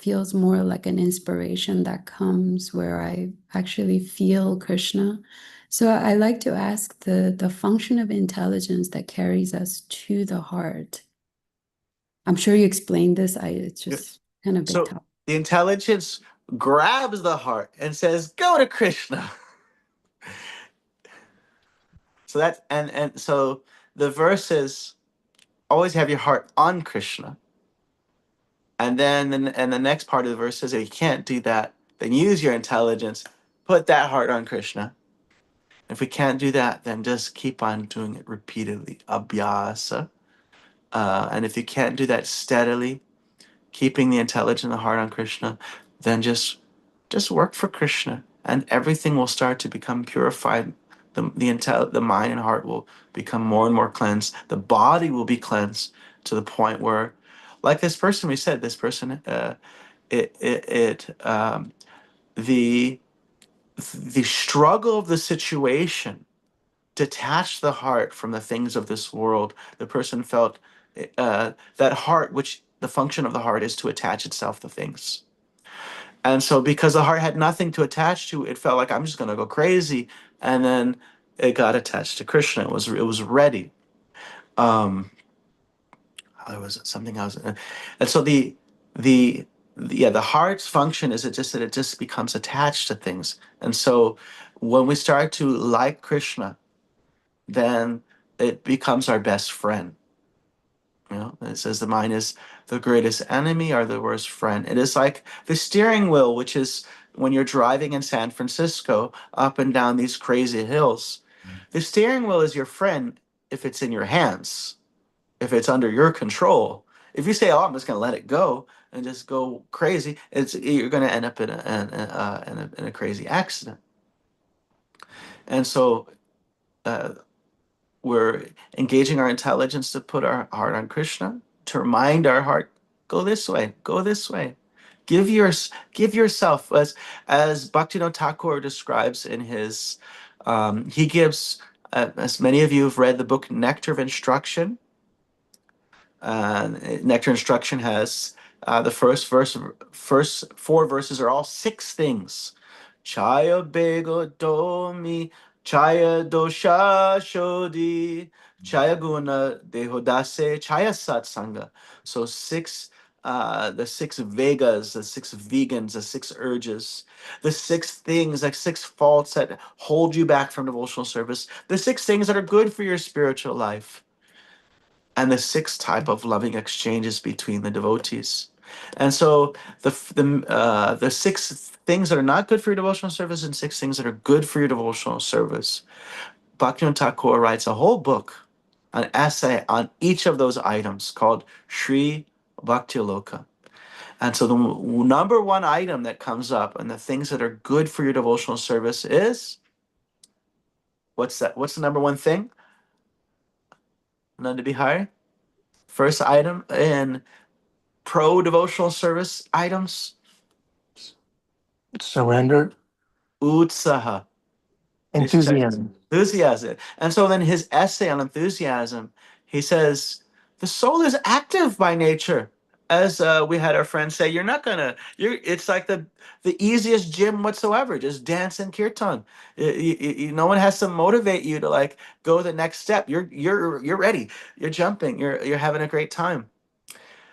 feels more like an inspiration that comes where I actually feel Krishna. So I like to ask the function of intelligence that carries us to the heart. I'm sure you explained this. It's just kind of big So topic. the intelligence grabs the heart and says, "Go to Krishna." So that and so the verse is always have your heart on Krishna. And then and the next part of the verse says, if you can't do that, then use your intelligence, put that heart on Krishna. If we can't do that, then just keep on doing it repeatedly, abhyasa. And if you can't do that steadily, keeping the intelligence and the heart on Krishna, then just work for Krishna, and everything will start to become purified. The mind and heart will become more and more cleansed. The body will be cleansed to the point where, like this person we said, this person, it it it the struggle of the situation detached the heart from the things of this world. The person felt that heart, which the function of the heart is to attach itself to things. And so, because the heart had nothing to attach to, it felt like I'm just going to go crazy. And then it got attached to Krishna. It was ready. Um, it was something else. And so the heart's function is it just becomes attached to things. And so when we start to like Krishna, then it becomes our best friend. It says the mind is the greatest enemy or the worst friend. It is like the steering wheel, which is when you're driving in San Francisco up and down these crazy hills. The steering wheel is your friend if it's in your hands, if it's under your control. If you say, "Oh, I'm just going to let it go and just go crazy," you're going to end up in a crazy accident. And so uh, we're engaging our intelligence to put our heart on Krishna, to remind our heart, go this way, go this way. Give yourself, as Bhaktivinoda Thakur describes in his, he gives, as many of you have read the book Nectar of Instruction. Nectar Instruction has the first four verses are all six things. Chaya bego domi, chaya dosha shodhi, chaya guna dehodase, chaya satsanga. So the six vegas, the six vegans, the six urges, the six things, like six faults that hold you back from devotional service, the six things that are good for your spiritual life, and the sixth type of loving exchanges between the devotees. And so the six things that are not good for your devotional service and six things that are good for your devotional service. Bhaktivinoda Thakur writes a whole book, an essay on each of those items called Sri Bhaktiloka. And so the number one item that comes up and the things that are good for your devotional service is, what's that? What's the number one thing? Nanda Bihari. First item in pro devotional service items, Surrender. utsaha. Enthusiasm. Enthusiasm. And so then his essay on enthusiasm, he says, the soul is active by nature. As we had our friend say, it's like the easiest gym whatsoever. Just dance and kirtan. No one has to motivate you to like go the next step. You're ready. You're jumping. You're having a great time.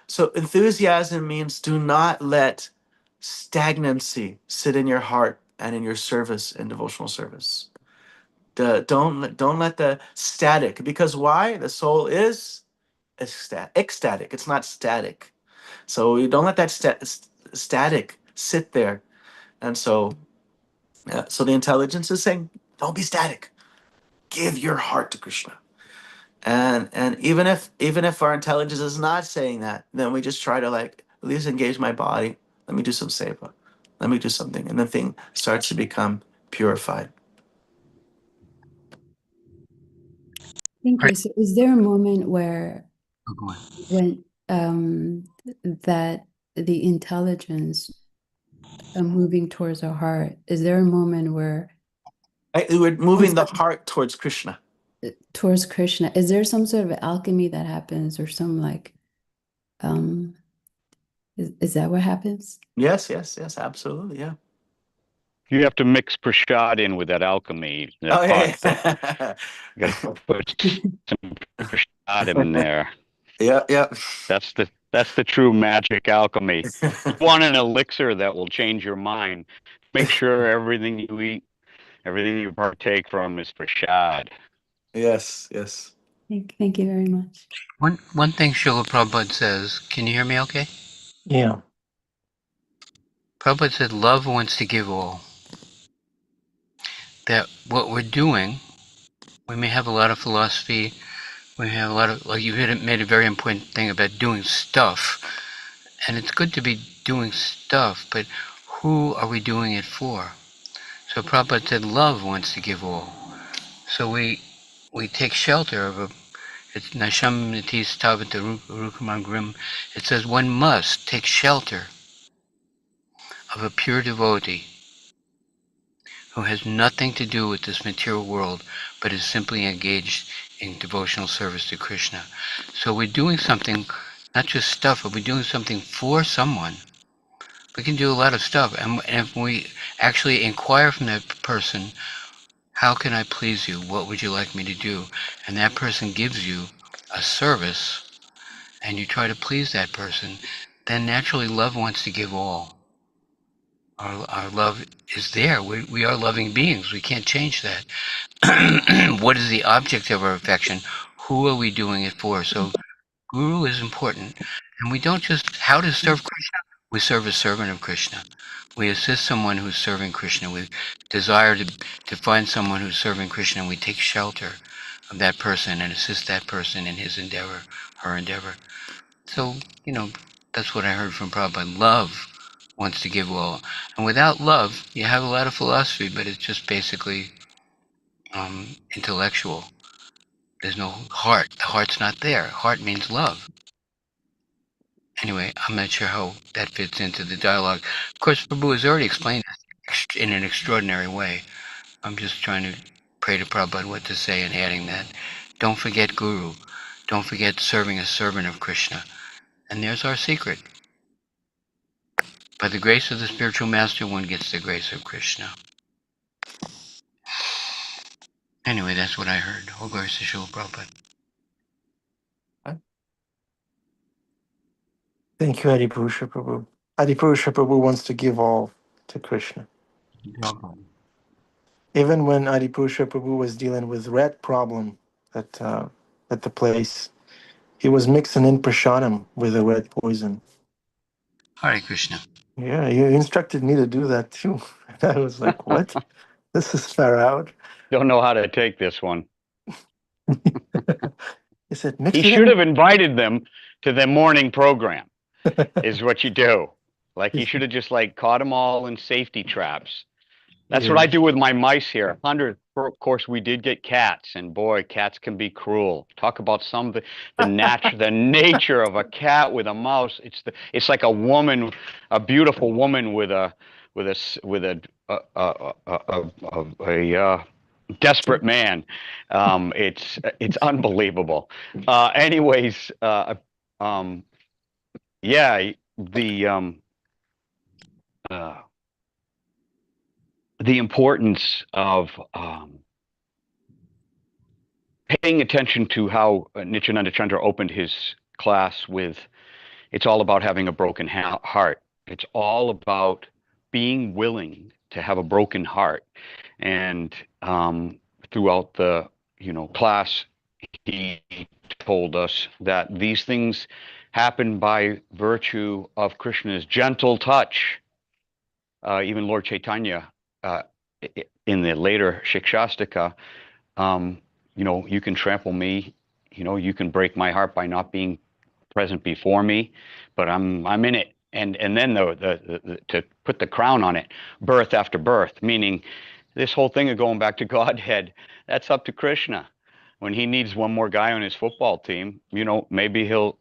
So enthusiasm means do not let stagnancy sit in your heart and in your service and devotional service. Don't let the static, because why? The soul is ecstatic. It's not static. So you don't let that static sit there. And so so the intelligence is saying, don't be static. Give your heart to Krishna. And even if our intelligence is not saying that, then we just try to like at least engage my body. Let me do some seva. Let me do something, and the thing starts to become purified. Thank you. So is there a moment where Oh, go ahead. when that the intelligence moving towards our heart, is there a moment where We're moving the heart towards Krishna. towards Krishna, is there some sort of alchemy that happens or some like is that what happens? Yes, absolutely, yeah. You have to mix prasad in with that alchemy, Oh that pot. yeah, You got to put some prasad in there. yeah. That's the true magic alchemy. You want an elixir that will change your mind. Make sure everything you eat, everything you partake from is prasad. Yes. Thank you very much. One thing Srila Prabhupada says, can you hear me okay? Yeah. Prabhupada said, love wants to give all. That what we're doing, we may have a lot of philosophy, we have a lot of, like you made a very important thing about doing stuff. And it's good to be doing stuff, but who are we doing it for? So Prabhupada said, love wants to give all. So we take shelter of a, it's Nasham Nitis Tavata Rukamam Grim. It says one must take shelter of a pure devotee who has nothing to do with this material world, but is simply engaged in devotional service to Krishna. So we're doing something, not just stuff, but we're doing something for someone. We can do a lot of stuff, and if we actually inquire from that person, how can I please you? What would you like me to do? And that person gives you a service, and you try to please that person, then naturally love wants to give all. Our love is there. We are loving beings. We can't change that. What is the object of our affection? Who are we doing it for? So Guru is important. And we don't just, how to serve Krishna? We serve a servant of Krishna. We assist someone who's serving Krishna. We desire to find someone who's serving Krishna, and we take shelter of that person and assist that person in his endeavor, her endeavor. So, that's what I heard from Prabhupada. Love wants to give all. And without love, you have a lot of philosophy, but it's just basically intellectual. There's no heart. The heart's not there. Heart means love. Anyway, I'm not sure how that fits into the dialogue. Of course, Prabhu has already explained this in an extraordinary way. I'm just trying to pray to Prabhupada what to say and adding that. Don't forget Guru. Don't forget serving a servant of Krishna. And there's our secret. By the grace of the spiritual master, one gets the grace of Krishna. Anyway, that's what I heard. All glories to Srila Prabhupada. Thank you, Adipurusha Prabhu. Adipurusha Prabhu wants to give all to Krishna. Even when Adipurusha Prabhu was dealing with rat problem at the place, he was mixing in prasadam with the red poison. Hare Krishna. Yeah, you instructed me to do that too. And I was like, what? This is far out. Don't know how to take this one. He said, mix He it should in. have invited them to the morning program, is what you do. Like, you should have just, like, caught them all in safety traps, That's what I do with my mice here. Of course, we did get cats, and boy, cats can be cruel. Talk about some of the nature of a cat with a mouse. It's like a woman, a beautiful woman with a desperate man. It's unbelievable. Anyways, yeah, uh, the importance of paying attention to how Nityananda Chandra opened his class with, it's all about having a broken heart. It's all about being willing to have a broken heart. And throughout the class, he told us that these things happen by virtue of Krishna's gentle touch. Even Lord Chaitanya, in the later Shikshastika, you can trample me, you can break my heart by not being present before me, but I'm in it. And then to put the crown on it, birth after birth, meaning this whole thing of going back to Godhead, that's up to Krishna. When he needs one more guy on his football team, maybe he'll,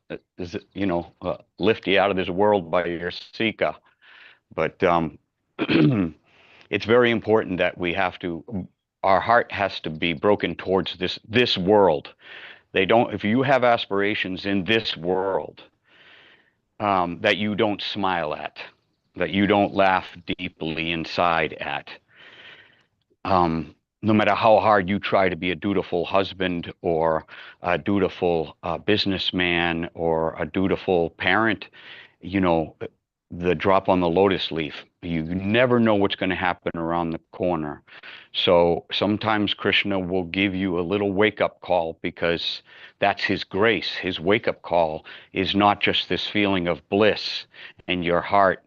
lift you out of this world by your Sika. But it's very important that our heart has to be broken towards this world. If you have aspirations in this world, that you don't smile at, that you don't laugh deeply inside at, no matter how hard you try to be a dutiful husband or a dutiful businessman or a dutiful parent, the drop on the lotus leaf, you never know what's going to happen around the corner. So sometimes Krishna will give you a little wake-up call, because that's his grace. His wake-up call is not just this feeling of bliss and your heart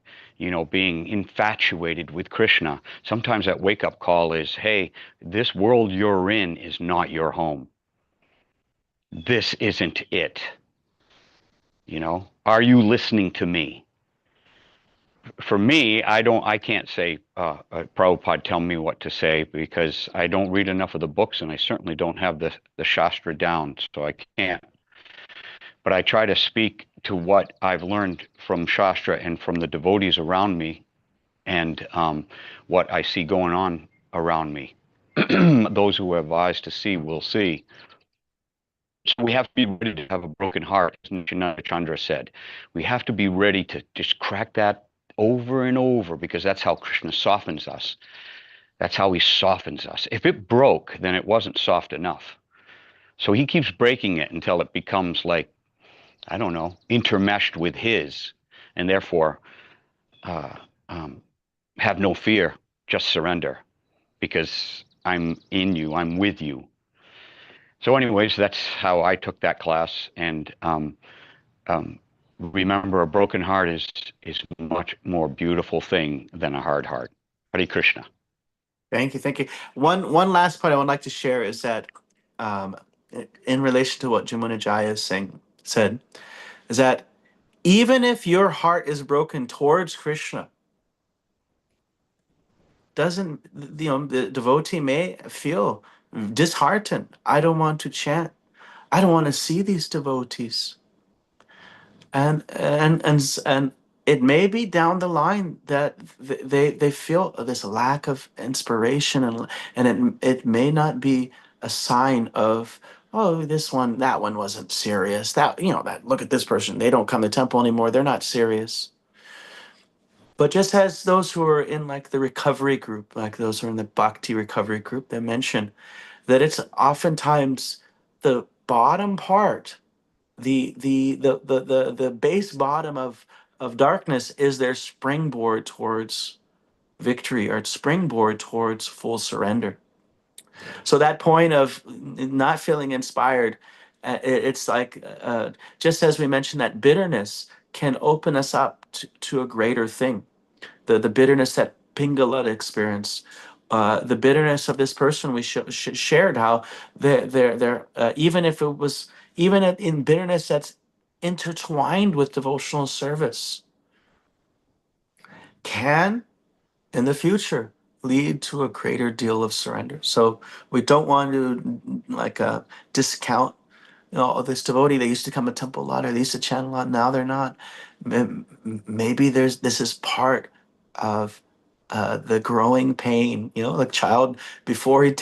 being infatuated with Krishna. Sometimes that wake-up call is, hey, this world you're in is not your home. This isn't it. Are you listening to me? For me, I can't say, Prabhupada, tell me what to say, because I don't read enough of the books, and I certainly don't have the Shastra down, so I can't. But I try to speak to what I've learned from Shastra and from the devotees around me, and what I see going on around me. Those who have eyes to see will see. So we have to be ready to have a broken heart, as Nityananda Chandra said. We have to be ready to just crack that over and over, because that's how Krishna softens us. That's how he softens us. If it broke, then it wasn't soft enough. So he keeps breaking it until it becomes like, I don't know, intermeshed with his, and therefore have no fear, just surrender, because I'm in you, I'm with you. So anyways, that's how I took that class. And remember, a broken heart is a much more beautiful thing than a hard heart. Hare Krishna. Thank you, thank you. One last point I would like to share is that, um, in relation to what Jamuna Jaya said, is that even if your heart is broken towards Krishna, doesn't the devotee may feel disheartened. I don't want to chant. I don't want to see these devotees. And it may be down the line that they feel this lack of inspiration, and it may not be a sign of, oh, that one wasn't serious, that look at this person, they don't come to temple anymore, they're not serious. But just as those who are in like the recovery group, like those who are in the bhakti recovery group, they mention that it's oftentimes the bottom part, the base bottom of darkness is their springboard towards victory, or its springboard towards full surrender. So that point of not feeling inspired, it's like, just as we mentioned, that bitterness can open us up to a greater thing. The bitterness that Pingala experienced, the bitterness of this person we shared, how they're even if it was, even in bitterness that's intertwined with devotional service, can in the future lead to a greater deal of surrender. So we don't want to discount, this devotee, they used to come to temple a lot, or they used to chant a lot. Now they're not. Maybe this is part of the growing pain. Like child, before he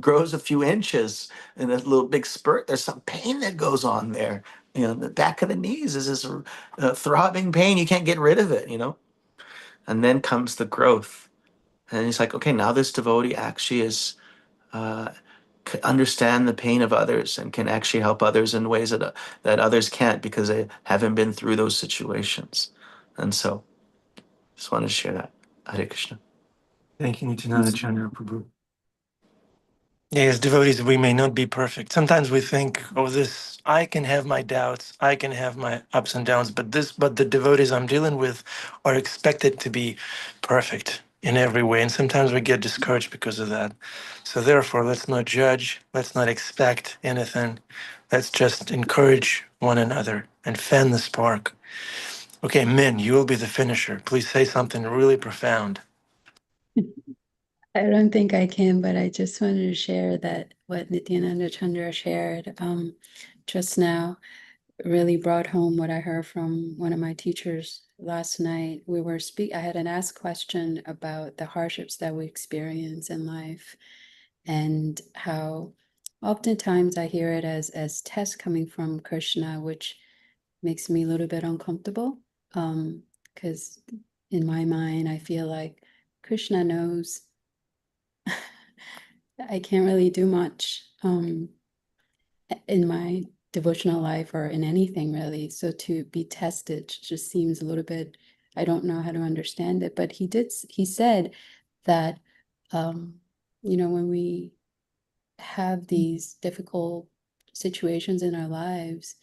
grows a few inches in a little big spurt, there's some pain that goes on there. The back of the knees is this throbbing pain. You can't get rid of it. And then comes the growth. And he's like, okay, now this devotee actually is uh, understand the pain of others and can actually help others in ways that others can't because they haven't been through those situations. And so, just want to share that. Hare Krishna. Thank you, Nityananda Chandra Prabhu. Yes, devotees, we may not be perfect. Sometimes we think, oh, I can have my doubts, I can have my ups and downs, but the devotees I'm dealing with are expected to be perfect in every way. And sometimes we get discouraged because of that. So therefore, let's not judge, let's not expect anything. Let's just encourage one another and fan the spark. Okay, Min, you will be the finisher. Please say something really profound. I don't think I can, but I just wanted to share that what Nityananda Chandra shared just now really brought home what I heard from one of my teachers last night. I had an asked question about the hardships that we experience in life and how oftentimes I hear it as tests coming from Krishna, which makes me a little bit uncomfortable. Because in my mind, I feel like Krishna knows I can't really do much in my devotional life or in anything really. So to be tested just seems a little bit, I don't know how to understand it. But he said that, when we have these difficult situations in our lives,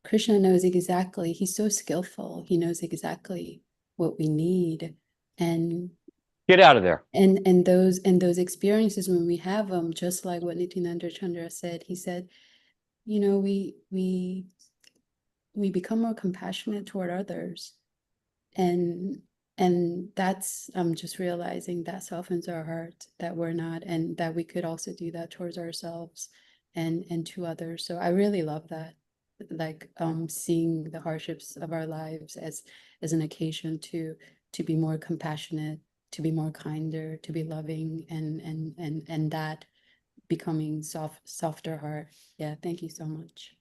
Krishna knows exactly, he's so skillful, he knows exactly what we need. And Get out of there. and those experiences when we have them, just like what Nityananda Chandra said, he said, we become more compassionate toward others. And that's, I'm just realizing that softens our heart, that we're not, and that we could also do that towards ourselves and to others. So I really love that, like seeing the hardships of our lives as an occasion to be more compassionate, to be more kinder, to be loving, and that becoming softer heart. Yeah, thank you so much.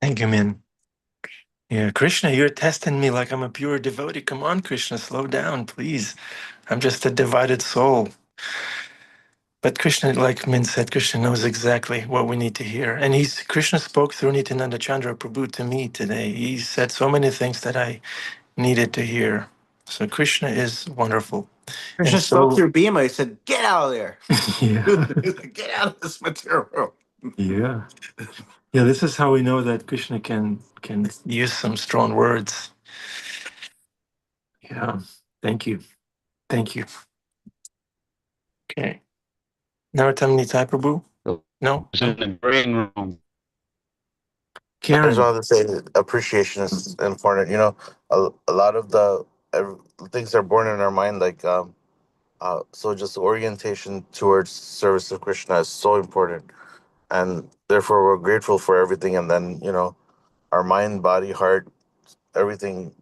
Thank you, Min. Yeah, Krishna, you're testing me like I'm a pure devotee. Come on, Krishna, slow down, please. I'm just a divided soul. But Krishna, like Min said, Krishna knows exactly what we need to hear. And Krishna spoke through Nityananda Chandra Prabhu to me today. He said so many things that I needed to hear. So Krishna is wonderful. And Krishna spoke so, through Bhima. He said, "Get out of there! yeah, Get out of this material." yeah. Yeah, this is how we know that Krishna can use some strong words. Yeah. Thank you. Thank you. Okay. Narottam Nitai Prabhu? No? It's No? in the green room. I just Karen. wanted to say that appreciation is important. A lot of the things are born in our mind, like so just orientation towards service of Krishna is so important, and therefore we're grateful for everything. And then our mind, body, heart, everything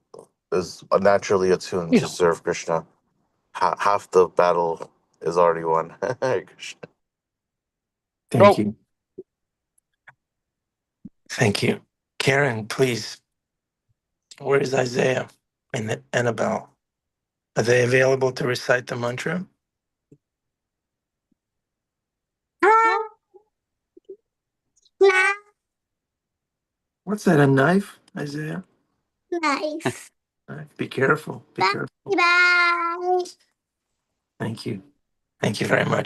is naturally attuned to Yeah. serve Krishna. Half the battle is already won. Hare Krishna. Thank Go. you. Thank you. Karen, please. Where is Isaiah and Annabelle? Are they available to recite the mantra? What's that, a knife, Isaiah? Knife. Be careful. Be careful. Bye. Thank you. Thank you very much.